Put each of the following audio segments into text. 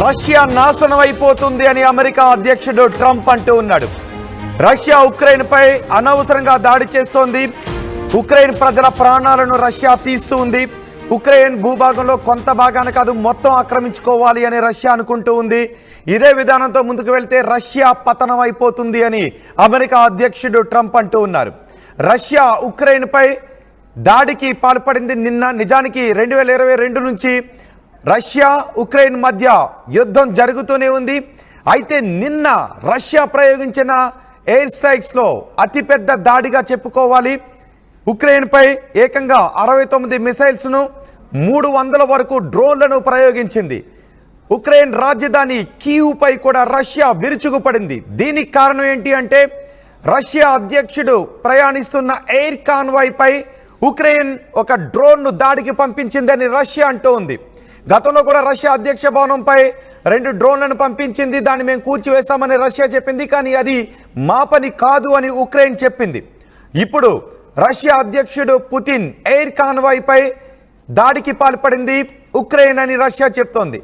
Russia నాశనం అయిపోతుంది అని అమెరికా అధ్యక్షుడు ట్రంప్ అంటూ ఉన్నాడు. రష్యా ఉక్రెయిన్ పై అనవసరంగా దాడి చేస్తోంది. ఉక్రెయిన్ ప్రజల ప్రాణాలను రష్యా తీస్తూ ఉంది. ఉక్రెయిన్ భూభాగంలో కొంత భాగాన్ని కాదు మొత్తం ఆక్రమించుకోవాలి అని రష్యా అనుకుంటూ ఉంది. ఇదే విధానంతో ముందుకు వెళ్తే రష్యా పతనం అయిపోతుంది అని అమెరికా అధ్యక్షుడు ట్రంప్ అంటూ ఉన్నారు. రష్యా ఉక్రెయిన్ పై దాడికి పాల్పడింది నిన్న. నిజానికి 2022 నుంచి రష్యా ఉక్రెయిన్ మధ్య యుద్ధం జరుగుతూనే ఉంది. అయితే నిన్న రష్యా ప్రయోగించిన ఎయిర్ స్ట్రైక్స్లో అతిపెద్ద దాడిగా చెప్పుకోవాలి. ఉక్రెయిన్పై ఏకంగా 69 మిసైల్స్ను 300 వరకు డ్రోన్లను ప్రయోగించింది. ఉక్రెయిన్ రాజధాని కీవ్ పై కూడా రష్యా విరుచుకుపడింది. దీనికి కారణం ఏంటి అంటే రష్యా అధ్యక్షుడు ప్రయాణిస్తున్న ఎయిర్ కాన్వాయ్ పై ఉక్రెయిన్ ఒక డ్రోన్ను దాడికి పంపించిందని రష్యా అంటూ ఉంది. గతంలో కూడా రష్యా అధ్యక్ష భవనంపై 2 డ్రోన్లను పంపించింది. దాన్ని మేము కూల్చివేశామని రష్యా చెప్పింది. కానీ అది మా పని కాదు అని ఉక్రెయిన్ చెప్పింది. ఇప్పుడు రష్యా అధ్యక్షుడు పుతిన్ ఎయిర్ కాన్వాయ్ పై దాడికి పాల్పడింది ఉక్రెయిన్ అని రష్యా చెప్తోంది.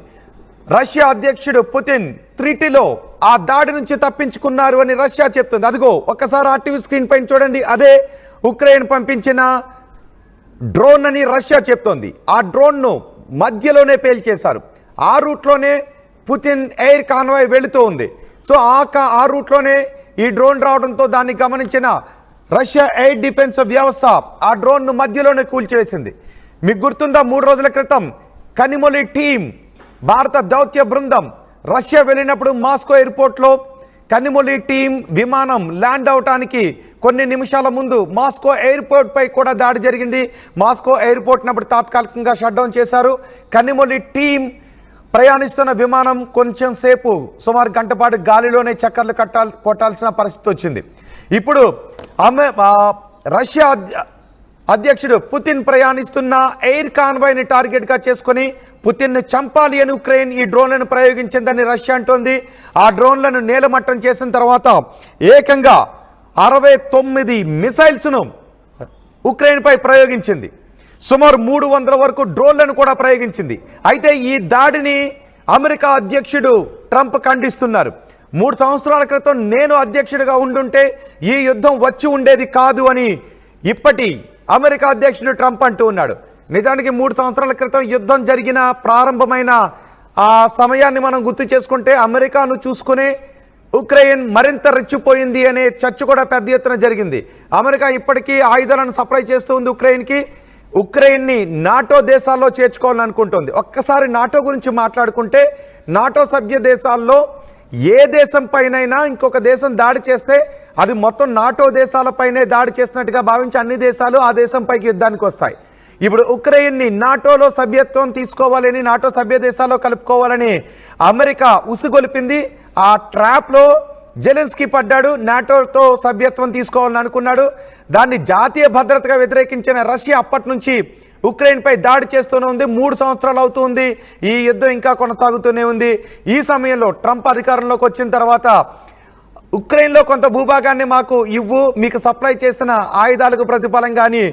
రష్యా అధ్యక్షుడు పుతిన్ త్రిటిలో ఆ దాడి నుంచి తప్పించుకున్నారు అని రష్యా చెప్తుంది. అదిగో ఒక్కసారి ఆర్టీవీ స్క్రీన్ పైన చూడండి, అదే ఉక్రెయిన్ పంపించిన డ్రోన్ అని రష్యా చెప్తోంది. ఆ డ్రోన్ను మధ్యలోనే పేల్చేశారు. ఆ రూట్లోనే పుతిన్ ఎయిర్ కాన్వాయ్ వెళుతూ ఉంది. సో ఆ రూట్లోనే ఈ డ్రోన్ రావడంతో దాన్ని గమనించిన రష్యా ఎయిర్ డిఫెన్స్ వ్యవస్థ ఆ డ్రోన్ను మధ్యలోనే కూల్చివేసింది. మీకు గుర్తుందా, 3 రోజుల క్రితం కనిమొలి టీం భారత దౌత్య బృందం రష్యా వెళ్ళినప్పుడు మాస్కో ఎయిర్పోర్ట్లో కనిమొలి టీం విమానం ల్యాండ్ అవటానికి కొన్ని నిమిషాల ముందు మాస్కో ఎయిర్పోర్ట్ పై కూడా దాడి జరిగింది. మాస్కో ఎయిర్పోర్ట్ నప్పుడు తాత్కాలికంగా షట్ డౌన్ చేశారు. కనిమొలి టీం ప్రయాణిస్తున్న విమానం కొంచెం సేపు సుమారు గంట పాటు గాలిలోనే చక్కర్లు కొట్టాల్సిన పరిస్థితి వచ్చింది. ఇప్పుడు రష్యా అధ్యక్షుడు పుతిన్ ప్రయాణిస్తున్న ఎయిర్ కాన్వాయ్ని టార్గెట్గా చేసుకుని పుతిన్ను చంపాలి అని ఉక్రెయిన్ ఈ డ్రోన్లను ప్రయోగించిందని రష్యా అంటోంది. ఆ డ్రోన్లను నేలమట్టం చేసిన తర్వాత ఏకంగా 69 మిసైల్స్ను ఉక్రెయిన్పై ప్రయోగించింది. సుమారు 300 వరకు డ్రోన్లను కూడా ప్రయోగించింది. అయితే ఈ దాడిని అమెరికా అధ్యక్షుడు ట్రంప్ ఖండిస్తున్నారు. 3 సంవత్సరాల క్రితం నేను అధ్యక్షుడిగా ఉండుంటే ఈ యుద్ధం వచ్చి ఉండేది కాదు అని ఇప్పటి అమెరికా అధ్యక్షుడు ట్రంప్ అంటూ ఉన్నాడు. నిజానికి 3 సంవత్సరాల క్రితం యుద్ధం జరిగిన ప్రారంభమైన ఆ సమయాన్ని మనం గుర్తు చేసుకుంటే అమెరికాను చూసుకునే ఉక్రెయిన్ మరింత రెచ్చిపోయింది అనే చర్చ కూడా పెద్ద ఎత్తున జరిగింది. అమెరికా ఇప్పటికీ ఆయుధాలను సప్లై చేస్తూ ఉంది ఉక్రెయిన్కి. ఉక్రెయిన్ని నాటో దేశాల్లో చేర్చుకోవాలని అనుకుంటుంది. ఒక్కసారి నాటో గురించి మాట్లాడుకుంటే నాటో సభ్య దేశాల్లో ఏ దేశం పైనైనా ఇంకొక దేశం దాడి చేస్తే అది మొత్తం నాటో దేశాలపైనే దాడి చేసినట్టుగా భావించి అన్ని దేశాలు ఆ దేశంపైకి యుద్ధానికి వస్తాయి. ఇప్పుడు ఉక్రెయిన్ని నాటోలో సభ్యత్వం తీసుకోవాలని, నాటో సభ్య దేశాల్లో కలుపుకోవాలని అమెరికా ఉసిగొలిపింది. ఆ ట్రాప్లో జెలెన్స్కీ పడ్డాడు. నాటోతో సభ్యత్వం తీసుకోవాలని అనుకున్నాడు. దాన్ని జాతీయ భద్రతగా వ్యతిరేకించిన రష్యా అప్పటి నుంచి ఉక్రెయిన్పై దాడి చేస్తూనే ఉంది. 3 సంవత్సరాలు అవుతుంది. ఈ యుద్ధం ఇంకా కొనసాగుతూనే ఉంది. ఈ సమయంలో ట్రంప్ అధికారంలోకి వచ్చిన తర్వాత ఉక్రెయిన్లో కొంత భూభాగాన్ని మాకు ఇవ్వు, మీకు సప్లై చేసిన ఆయుధాలకు ప్రతిఫలంగా అని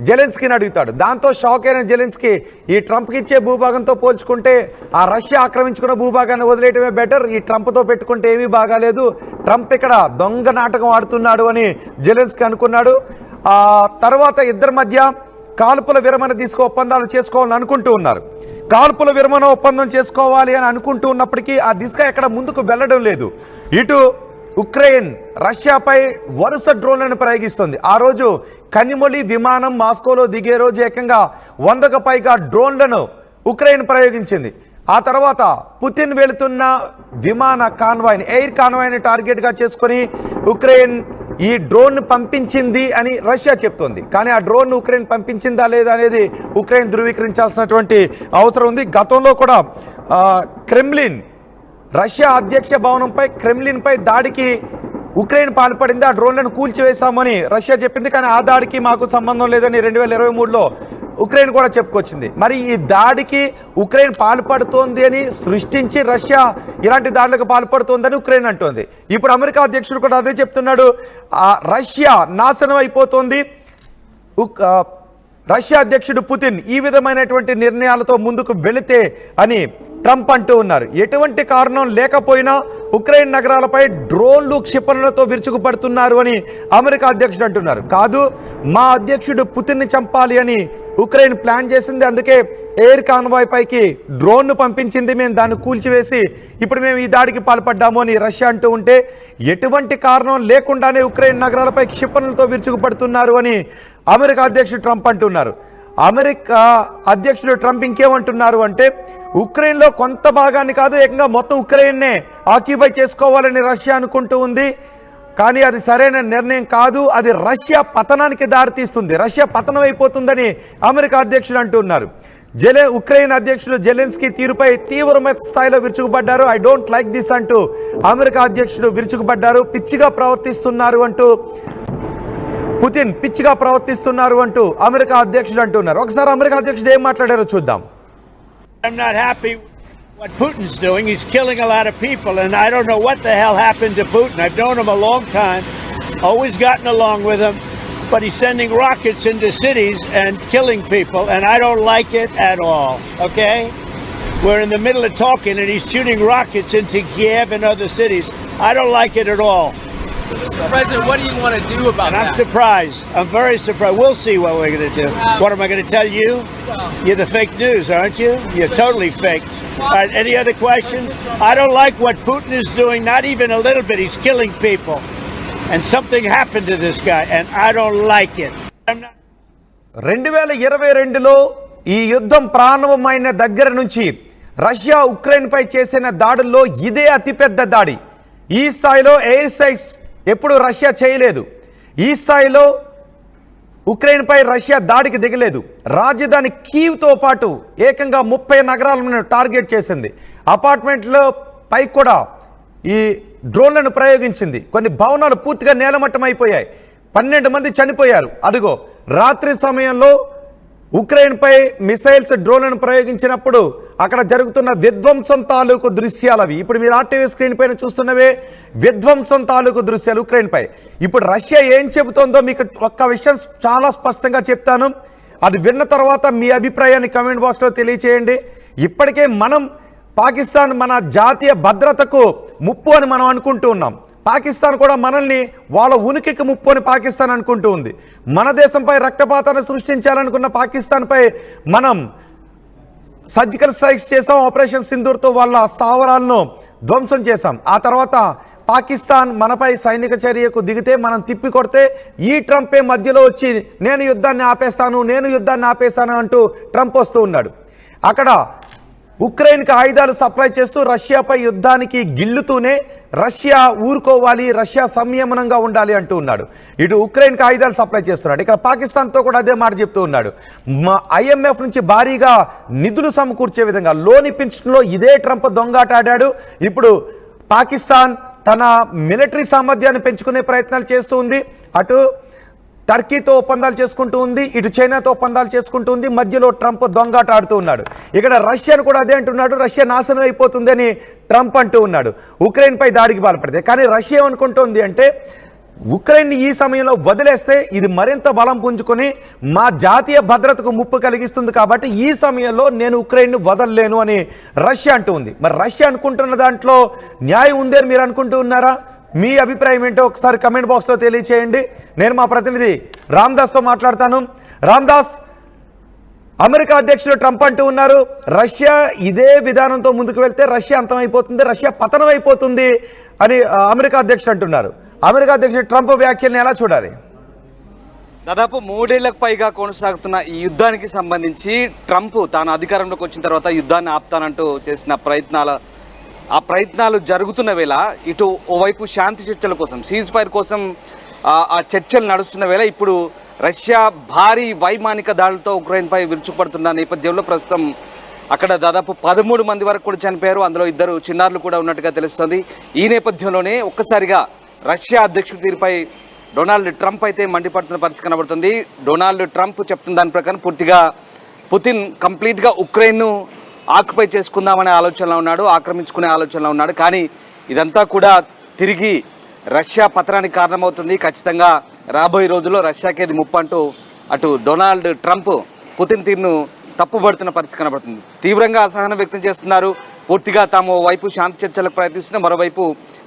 జెలెన్స్కీని అడుగుతాడు. దాంతో షాక్ అయిన జెలెన్స్కీ ఈ ట్రంప్కి ఇచ్చే భూభాగంతో పోల్చుకుంటే ఆ రష్యా ఆక్రమించుకున్న భూభాగాన్ని వదిలేయటమే బెటర్, ఈ ట్రంప్తో పెట్టుకుంటే ఏమీ బాగాలేదు, ట్రంప్ ఇక్కడ దొంగ నాటకం ఆడుతున్నాడు అని జెలెన్స్కీ అనుకున్నాడు. ఆ తర్వాత ఇద్దరి మధ్య కాల్పుల విరమణ ఒప్పందాలు చేసుకోవాలని అనుకుంటూ ఉన్నారు. కాల్పుల విరమణ ఒప్పందం చేసుకోవాలి అని అనుకుంటూ ఉన్నప్పటికీ ఆ దిశగా ఎక్కడ ముందుకు వెళ్ళడం లేదు. ఇటు ఉక్రెయిన్ రష్యాపై వరుస డ్రోన్లను ప్రయోగిస్తుంది. ఆ రోజు కనిమొలి విమానం మాస్కోలో దిగే రోజు ఏకంగా 100కు పైగా డ్రోన్లను ఉక్రెయిన్ ప్రయోగించింది. ఆ తర్వాత పుతిన్ వెళుతున్న విమాన కాన్వాయ్ని, ఎయిర్ కాన్వాయ్ని టార్గెట్గా చేసుకుని ఉక్రెయిన్ ఈ డ్రోన్ పంపించింది అని రష్యా చెప్తోంది. కానీ ఆ డ్రోన్ ఉక్రెయిన్ పంపించిందా లేదా అనేది ఉక్రెయిన్ ధృవీకరించాల్సినటువంటి అవసరం ఉంది. గతంలో కూడా క్రెమ్లిన్ రష్యా అధ్యక్ష భవనంపై క్రెమ్లిన్పై దాడికి ఉక్రెయిన్ పాల్పడింది. ఆ డ్రోన్లను కూల్చివేశామని రష్యా చెప్పింది. కానీ ఆ దాడికి మాకు సంబంధం లేదని 2023లో ఉక్రెయిన్ కూడా చెప్పుకొచ్చింది. మరి ఈ దాడికి ఉక్రెయిన్ పాల్పడుతోంది అని సృష్టించి రష్యా ఇలాంటి దాడులకు పాల్పడుతోందని ఉక్రెయిన్ అంటోంది. ఇప్పుడు అమెరికా అధ్యక్షుడు కూడా అదే చెప్తున్నాడు. రష్యా నాశనం అయిపోతోంది, రష్యా అధ్యక్షుడు పుతిన్ ఈ విధమైనటువంటి నిర్ణయాలతో ముందుకు వెళితే అని ట్రంప్ అంటూ ఉన్నారు. ఎటువంటి కారణం లేకపోయినా ఉక్రెయిన్ నగరాలపై డ్రోన్లు క్షిపణులతో విరుచుకుపడుతున్నారు అని అమెరికా అధ్యక్షుడు అంటున్నారు. కాదు, మా అధ్యక్షుడు పుతిన్ని చంపాలి అని ఉక్రెయిన్ ప్లాన్ చేసింది, అందుకే ఎయిర్ కాన్వాయ్ పైకి డ్రోన్ను పంపించింది, మేము దాన్ని కూల్చివేసి ఇప్పుడు మేము ఈ దాడికి పాల్పడ్డాము అని రష్యా అంటూ ఉంటే, ఎటువంటి కారణం లేకుండానే ఉక్రెయిన్ నగరాలపై క్షిపణులతో విరుచుకుపడుతున్నారు అని అమెరికా అధ్యక్షుడు ట్రంప్ అంటున్నారు. అమెరికా అధ్యక్షుడు ట్రంప్ ఇంకేమంటున్నారు అంటే, ఉక్రెయిన్లో కొంత భాగాన్ని కాదు, ఏకంగా మొత్తం ఉక్రెయిన్నే ఆక్యుపై చేసుకోవాలని రష్యా అనుకుంటూ ఉంది. కానీ అది సరైన నిర్ణయం కాదు, అది రష్యా పతనానికి దారితీస్తుంది, రష్యా పతనం అయిపోతుందని అమెరికా అధ్యక్షుడు అంటున్నారు. ఉక్రెయిన్ అధ్యక్షుడు జెలెన్స్కీ తీరుపై తీవ్రమైన స్థాయిలో విరుచుకుపడ్డారు. ఐ డోంట్ లైక్ దిస్ అంటూ అమెరికా అధ్యక్షుడు విరుచుకుపడ్డారు. పిచ్చిగా ప్రవర్తిస్తున్నారు అంటూ పుతిన్ పిచ్చిగా ప్రవర్తిస్తున్నారు అంటూ అమెరికా అధ్యక్షుడు అంటున్నారు. ఒకసారి అమెరికా అధ్యక్షుడు ఏం మాట్లాడారో చూద్దాం. I'm not happy with what Putin's doing. He's killing a lot of people, and I don't know what the hell happened to Putin. I've known him a long time, always gotten along with him, but he's sending rockets into cities and killing people, and I don't like it at all, okay? We're in the middle of talking, and he's shooting rockets into Kiev and other cities. I don't like it at all. President, what do you want to do about And that? I'm surprised. I'm very surprised. We'll see what we're going to do. What am I going to tell you? You're the fake news, aren't you? You're totally fake. All right, any other questions? I don't like what Putin is doing, not even a little bit. He's killing people. And something happened to this guy, and I don't like it. 2022లో ఈ యుద్ధం ప్రారంభమైన దగ్గర నుంచి Russia Ukraine పై చేసిన దాడుల్లో ఇదే అతిపెద్ద దాడి. ఈ స్థాయిలో ఎయిర్ స్ట్రైక్స్ ఎప్పుడు రష్యా చేయలేదు. ఈ స్థాయిలో ఉక్రెయిన్పై రష్యా దాడికి దిగలేదు. రాజధాని కీవ్తో పాటు ఏకంగా 30 నగరాలను టార్గెట్ చేసింది. అపార్ట్మెంట్లో పై కూడా ఈ డ్రోన్లను ప్రయోగించింది. కొన్ని భవనాలు పూర్తిగా నేలమట్టం అయిపోయాయి. 12 మంది చనిపోయారు. అదిగో రాత్రి సమయంలో ఉక్రెయిన్పై మిసైల్స్ డ్రోన్లను ప్రయోగించినప్పుడు అక్కడ జరుగుతున్న విధ్వంసం తాలూకు దృశ్యాలు అవి. ఇప్పుడు మీరు ఆర్టీవీ స్క్రీన్ పైన చూస్తున్నవే విధ్వంసం తాలూకు దృశ్యాలు ఉక్రెయిన్పై. ఇప్పుడు రష్యా ఏం చెబుతోందో మీకు ఒక్క విషయం చాలా స్పష్టంగా చెప్తాను. అది విన్న తర్వాత మీ అభిప్రాయాన్ని కామెంట్ బాక్స్లో తెలియచేయండి. ఇప్పటికే పాకిస్తాన్ మన జాతీయ భద్రతకు ముప్పు అని మనం అనుకుంటూ ఉన్నాం. పాకిస్తాన్ కూడా మనల్ని వాళ్ళ ఉనికికి ముప్పు అని పాకిస్తాన్ అనుకుంటూ ఉంది. మన దేశంపై రక్తపాతాన్ని సృష్టించాలనుకున్న పాకిస్తాన్పై మనం సర్జికల్ స్ట్రైక్స్ చేసాం. ఆపరేషన్ సింధూర్తో వాళ్ళ స్థావరాలను ధ్వంసం చేశాం. ఆ తర్వాత పాకిస్తాన్ మనపై సైనిక చర్యకు దిగితే మనం తిప్పి కొడితే ఈ ట్రంపే మధ్యలో వచ్చి నేను యుద్ధాన్ని ఆపేస్తాను అంటూ ట్రంప్ వస్తూ ఉన్నాడు. అక్కడ ఉక్రెయిన్కి ఆయుధాలు సప్లై చేస్తూ రష్యాపై యుద్ధానికి గిల్లుతూనే రష్యా ఊరుకోవాలి, రష్యా సంయమనంగా ఉండాలి అంటూ ఉన్నాడు. ఇటు ఉక్రెయిన్కి ఆయుధాలు సప్లై చేస్తున్నాడు. ఇక్కడ పాకిస్తాన్తో కూడా అదే మాట చెప్తూ ఉన్నాడు. IMF నుంచి భారీగా నిధులు సమకూర్చే విధంగా లోన్ ఇప్పించడంలో ఇదే ట్రంప్ దొంగాట ఆడాడు. ఇప్పుడు పాకిస్తాన్ తన మిలిటరీ సామర్థ్యాన్ని పెంచుకునే ప్రయత్నాలు చేస్తూ ఉంది. అటు టర్కీతో ఒప్పందాలు చేసుకుంటూ ఉంది, ఇటు చైనాతో ఒప్పందాలు చేసుకుంటూ ఉంది. మధ్యలో ట్రంప్ దొంగాట ఆడుతూ ఉన్నాడు. ఇక్కడ రష్యాను కూడా అదే అంటున్నాడు, రష్యా నాశనం అయిపోతుందని ట్రంప్ అంటూ ఉన్నాడు ఉక్రెయిన్పై దాడికి పాల్పడితే. కానీ రష్యా ఏమనుకుంటోంది అంటే, ఉక్రెయిన్ ఈ సమయంలో వదిలేస్తే ఇది మరింత బలం పుంజుకొని మా జాతీయ భద్రతకు ముప్పు కలిగిస్తుంది, కాబట్టి ఈ సమయంలో నేను ఉక్రెయిన్ను వదలలేను అని రష్యా అంటూ ఉంది. మరి రష్యా అనుకుంటున్న దాంట్లో న్యాయం ఉంది అని మీరు అనుకుంటూ ఉన్నారా? మీ అభిప్రాయం ఏంటో ఒకసారి కమెంట్ బాక్స్లో తెలియచేయండి. నేను మా ప్రతినిధి రామ్దాస్తో మాట్లాడతాను. రామ్దాస్, అమెరికా అధ్యక్షుడు ట్రంప్ అంటూ ఉన్నారు, రష్యా ఇదే విధానంతో ముందుకు వెళ్తే రష్యా అంతమైపోతుంది, రష్యా పతనం అయిపోతుంది అని అమెరికా అధ్యక్షుడు అంటున్నారు. అమెరికా అధ్యక్షుడు ట్రంప్ వ్యాఖ్యల్ని ఎలా చూడాలి? దాదాపు 3 ఏళ్లకు పైగా కొనసాగుతున్న ఈ యుద్ధానికి సంబంధించి ట్రంప్ తాను అధికారంలోకి వచ్చిన తర్వాత యుద్ధాన్ని ఆపుతానంటూ చేసిన ప్రయత్నాలు జరుగుతున్న వేళ ఇటు ఓవైపు శాంతి చర్చల కోసం, సీజ్ ఫైర్ కోసం ఆ చర్చలు నడుస్తున్న వేళ ఇప్పుడు రష్యా భారీ వైమానిక దాడులతో ఉక్రెయిన్పై విరుచుకుపడుతున్న నేపథ్యంలో ప్రస్తుతం అక్కడ దాదాపు 13 మంది వరకు కూడా చనిపోయారు. అందులో 2 చిన్నారులు కూడా ఉన్నట్టుగా తెలుస్తుంది. ఈ నేపథ్యంలోనే ఒక్కసారిగా రష్యా అధ్యక్షుడి తీరుపై డొనాల్డ్ ట్రంప్ అయితే మండిపడుతున్న పరిస్థితి కనబడుతుంది. డొనాల్డ్ ట్రంప్ చెప్తున్న దాని ప్రకారం పూర్తిగా పుతిన్ కంప్లీట్గా ఉక్రెయిన్ను ఆక్యుపై చేసుకుందామనే ఆలోచనలో ఉన్నాడు, ఆక్రమించుకునే ఆలోచనలో ఉన్నాడు. కానీ ఇదంతా కూడా తిరిగి రష్యా పతనానికి కారణమవుతుంది. ఖచ్చితంగా రాబోయే రోజుల్లో రష్యాకి ఇది ముప్పు అంటూ అటు డొనాల్డ్ ట్రంప్ పుతిన్ తీరును తప్పుబడుతున్న పరిస్థితి కనబడుతుంది. తీవ్రంగా అసహనం వ్యక్తం చేస్తున్నారు. పూర్తిగా తాము వైపు శాంతి చర్చలకు ప్రయత్నిస్తున్న, మరోవైపు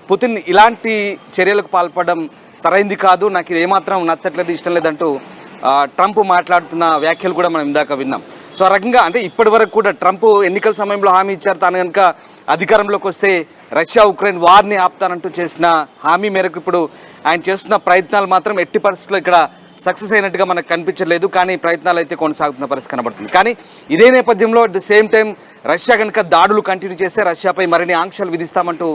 పుతిన్ ఇలాంటి చర్యలకు పాల్పడడం సరైంది కాదు, నాకు ఇది ఏమాత్రం నచ్చట్లేదు, ఇష్టం లేదంటూ ట్రంప్ మాట్లాడుతున్న వ్యాఖ్యలు కూడా మనం ఇందాక విన్నాం. సో ఆ రకంగా అంటే ఇప్పటి వరకు కూడా ట్రంప్ ఎన్నికల సమయంలో హామీ ఇచ్చారు, తాను కనుక అధికారంలోకి వస్తే రష్యా ఉక్రెయిన్ వార్ని ఆపుతానంటూ చేసిన హామీ మేరకు ఇప్పుడు ఆయన చేస్తున్న ప్రయత్నాలు మాత్రం ఎట్టి పరిస్థితుల్లో ఇక్కడ సక్సెస్ అయినట్టుగా మనకు కనిపించలేదు. కానీ ప్రయత్నాలు అయితే కొనసాగుతున్న పరిస్థితి కనబడుతుంది. కానీ ఇదే నేపథ్యంలో at the same time Russia కనుక దాడులు కంటిన్యూ చేస్తే రష్యాపై మరిన్ని ఆంక్షలు విధిస్తామంటూ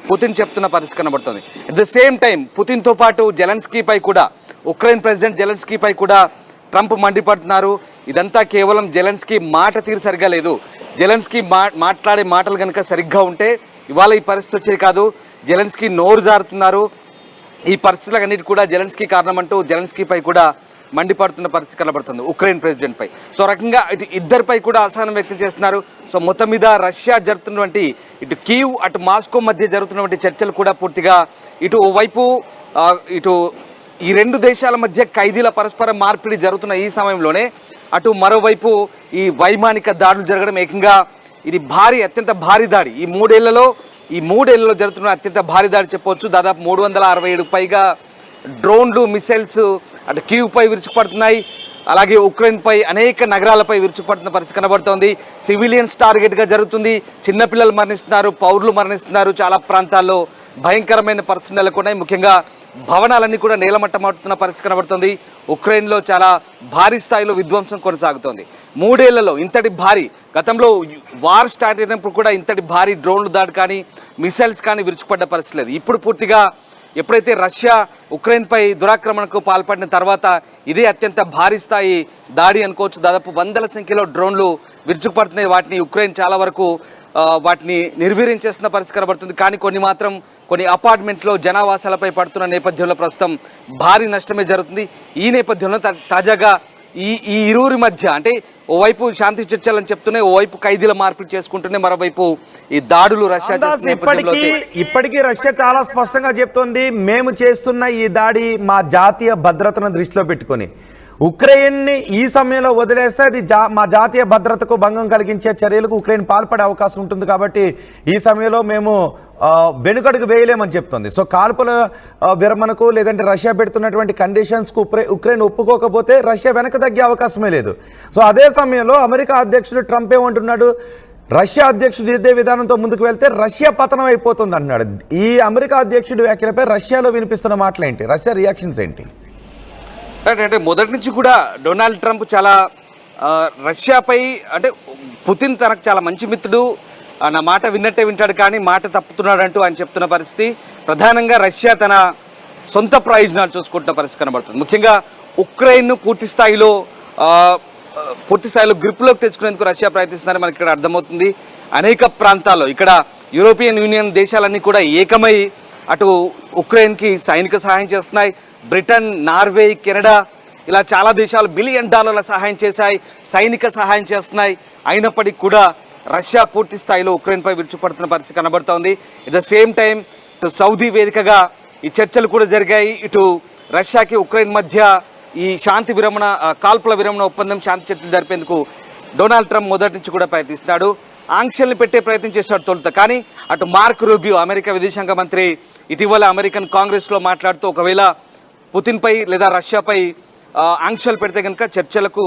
పుతిన్ చెప్తున్న పరిస్థితి కనబడుతుంది. అట్ ద సేమ్ టైం పుతిన్తో పాటు జెలెన్స్కీపై కూడా, ఉక్రెయిన్ ప్రెసిడెంట్ జెలెన్స్కీపై కూడా ట్రంప్ మండిపడుతున్నారు. ఇదంతా కేవలం జెలెన్స్కీ మాట తీరు సరిగ్గా లేదు, జెలెన్స్కీ మాట్లాడే మాటలు కనుక సరిగ్గా ఉంటే ఇవాళ ఈ పరిస్థితి వచ్చేది కాదు, జెలెన్స్కీ నోరు జారుతున్నారు, ఈ పరిస్థితులన్నిటి కూడా జెలెన్స్కీ కారణం అంటూ జెలెన్స్కీపై కూడా మండిపడుతున్న పరిస్థితి కనబడుతుంది ఉక్రెయిన్ ప్రెసిడెంట్పై. సో రకంగా ఇటు ఇద్దరిపై కూడా అసహనం వ్యక్తం చేస్తున్నారు. సో మొత్తం మీద రష్యా జరుపుతున్నటువంటి ఇటు కీవ్ అటు మాస్కో మధ్య జరుగుతున్నటువంటి చర్చలు కూడా పూర్తిగా ఇటు ఓవైపు ఇటు ఈ రెండు దేశాల మధ్య ఖైదీల పరస్పర మార్పిడి జరుగుతున్న ఈ సమయంలోనే అటు మరోవైపు ఈ వైమానిక దాడులు జరగడం, ఏకంగా ఇది అత్యంత భారీ దాడి, ఈ మూడేళ్లలో జరుగుతున్న అత్యంత భారీ దాడి చెప్పవచ్చు. దాదాపు 367 పైగా డ్రోన్లు, మిసైల్స్ అటు కీవ్పై విరుచుకుపడుతున్నాయి. అలాగే ఉక్రెయిన్పై అనేక నగరాలపై విరుచుకుపడుతున్న పరిస్థితి కనబడుతోంది. సివిలియన్స్ టార్గెట్గా జరుగుతుంది, చిన్నపిల్లలు మరణిస్తున్నారు, పౌరులు మరణిస్తున్నారు, చాలా ప్రాంతాల్లో భయంకరమైన పరిస్థితులు నెలకొన్నాయి. ముఖ్యంగా భవనాలన్నీ కూడా నేలమట్టమవుతున్న పరిస్థితి కనబడుతుంది. ఉక్రెయిన్లో చాలా భారీ స్థాయిలో విధ్వంసం కొనసాగుతోంది. 3 ఏళ్లలో ఇంతటి భారీ, గతంలో వార్ స్టార్ట్ అయినప్పుడు కూడా ఇంతటి భారీ డ్రోన్లు దాడి కానీ మిసైల్స్ కానీ విరుచుకుపడ్డ పరిస్థితి లేదు. ఇప్పుడు పూర్తిగా ఎప్పుడైతే రష్యా ఉక్రెయిన్పై దురాక్రమణకు పాల్పడిన తర్వాత ఇదే అత్యంత భారీ స్థాయి దాడి అనుకోవచ్చు. దాదాపు వందల సంఖ్యలో డ్రోన్లు విరుచుకుపడుతున్నాయి. వాటిని ఉక్రెయిన్ చాలా వరకు వాటిని నిర్వీర్యం చేస్తున్న పరిస్థితి కనబడుతుంది. కానీ కొన్ని అపార్ట్మెంట్లో జనావాసాలపై పడుతున్న నేపథ్యంలో ప్రస్తుతం భారీ నష్టమే జరుగుతుంది. ఈ నేపథ్యంలో తాజాగా ఈ ఇరువురి మధ్య అంటే ఓవైపు శాంతి చర్చలని చెప్తూనే, ఓవైపు ఖైదీల మార్పిడి చేసుకుంటూనే, మరోవైపు ఈ దాడులు రష్యా ఇప్పటికీ రష్యా చాలా స్పష్టంగా చెప్తోంది, మేము చేస్తున్న ఈ దాడి మా జాతీయ భద్రతను దృష్టిలో పెట్టుకొని, ఉక్రెయిన్ని ఈ సమయంలో వదిలేస్తే అది మా జాతీయ భద్రతకు భంగం కలిగించే చర్యలకు ఉక్రెయిన్ పాల్పడే అవకాశం ఉంటుంది, కాబట్టి ఈ సమయంలో మేము వెనుకడుగు వేయలేమని చెప్తుంది. సో కాల్పుల విరమణకు లేదంటే రష్యా పెడుతున్నటువంటి కండిషన్స్కు ఉక్రెయిన్ ఒప్పుకోకపోతే రష్యా వెనక తగ్గే అవకాశమే లేదు. సో అదే సమయంలో అమెరికా అధ్యక్షుడు ట్రంప్ ఏమంటున్నాడు, రష్యా అధ్యక్షుడు ఇదే విధానంతో ముందుకు వెళ్తే రష్యా పతనం అయిపోతుంది అంటున్నాడు. ఈ అమెరికా అధ్యక్షుడి వ్యాఖ్యలపై రష్యాలో వినిపిస్తున్న మాటలు ఏంటి, రష్యా రియాక్షన్స్ ఏంటి? అంటే మొదటి నుంచి కూడా డొనాల్డ్ ట్రంప్ చాలా రష్యాపై, అంటే పుతిన్ తనకు చాలా మంచి మిత్రుడు, నా మాట విన్నట్టే వింటాడు కానీ మాట తప్పుతున్నాడు అంటూ ఆయన చెప్తున్న పరిస్థితి. ప్రధానంగా రష్యా తన సొంత ప్రయోజనాలు చూసుకుంటున్న పరిస్థితి కనబడుతుంది. ముఖ్యంగా ఉక్రెయిన్ను పూర్తి స్థాయిలో గ్రిప్లోకి తెచ్చుకునేందుకు రష్యా ప్రయత్నిస్తున్నారని మనకి ఇక్కడ అర్థమవుతుంది. అనేక ప్రాంతాల్లో ఇక్కడ యూరోపియన్ యూనియన్ దేశాలన్నీ కూడా ఏకమై అటు ఉక్రెయిన్కి సైనిక సహాయం చేస్తున్నాయి. బ్రిటన్, నార్వే, కెనడా ఇలా చాలా దేశాలు $1 బిలియన్ సహాయం చేశాయి, సైనిక సహాయం చేస్తున్నాయి. అయినప్పటికీ కూడా రష్యా పూర్తి స్థాయిలో ఉక్రెయిన్పై విరుచుపడుతున్న పరిస్థితి కనబడుతోంది. ఎట్ ద సేమ్ టైం ఇటు సౌదీ వేదికగా ఈ చర్చలు కూడా జరిగాయి. ఇటు రష్యాకి ఉక్రెయిన్ మధ్య ఈ కాల్పుల విరమణ ఒప్పందం, శాంతి చర్చలు జరిపేందుకు డొనాల్డ్ ట్రంప్ మొదటి నుంచి కూడా ప్రయత్నిస్తున్నాడు. ఆంక్షల్ని పెట్టే ప్రయత్నం చేశాడు తొలుత. కానీ అటు మార్క్ రూబియో, అమెరికా విదేశాంగ మంత్రి, ఇటీవల అమెరికన్ కాంగ్రెస్లో మాట్లాడుతూ ఒకవేళ పుతిన్పై లేదా రష్యాపై ఆంక్షలు పెడితే కనుక చర్చలకు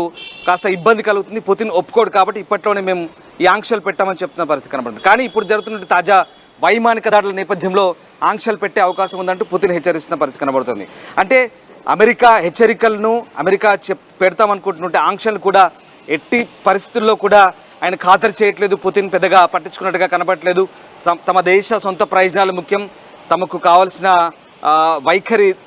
కాస్త ఇబ్బంది కలుగుతుంది, పుతిన్ ఒప్పుకోడు, కాబట్టి ఇప్పట్లోనే మేము ఈ ఆంక్షలు పెట్టామని చెప్తున్న పరిస్థితి కనబడుతుంది. కానీ ఇప్పుడు జరుగుతున్న తాజా వైమానిక దాడుల నేపథ్యంలో ఆంక్షలు పెట్టే అవకాశం ఉందంటూ పుతిన్ హెచ్చరిస్తున్న పరిస్థితి కనబడుతుంది. అంటే అమెరికా హెచ్చరికలను పెడతామనుకుంటుంటే ఆంక్షలు కూడా ఎట్టి పరిస్థితుల్లో కూడా ఆయన ఖాతరు చేయట్లేదు. పుతిన్ పెద్దగా పట్టించుకున్నట్టుగా కనబడట్లేదు. తమ దేశ సొంత ప్రయోజనాలు ముఖ్యం, తమకు కావాల్సిన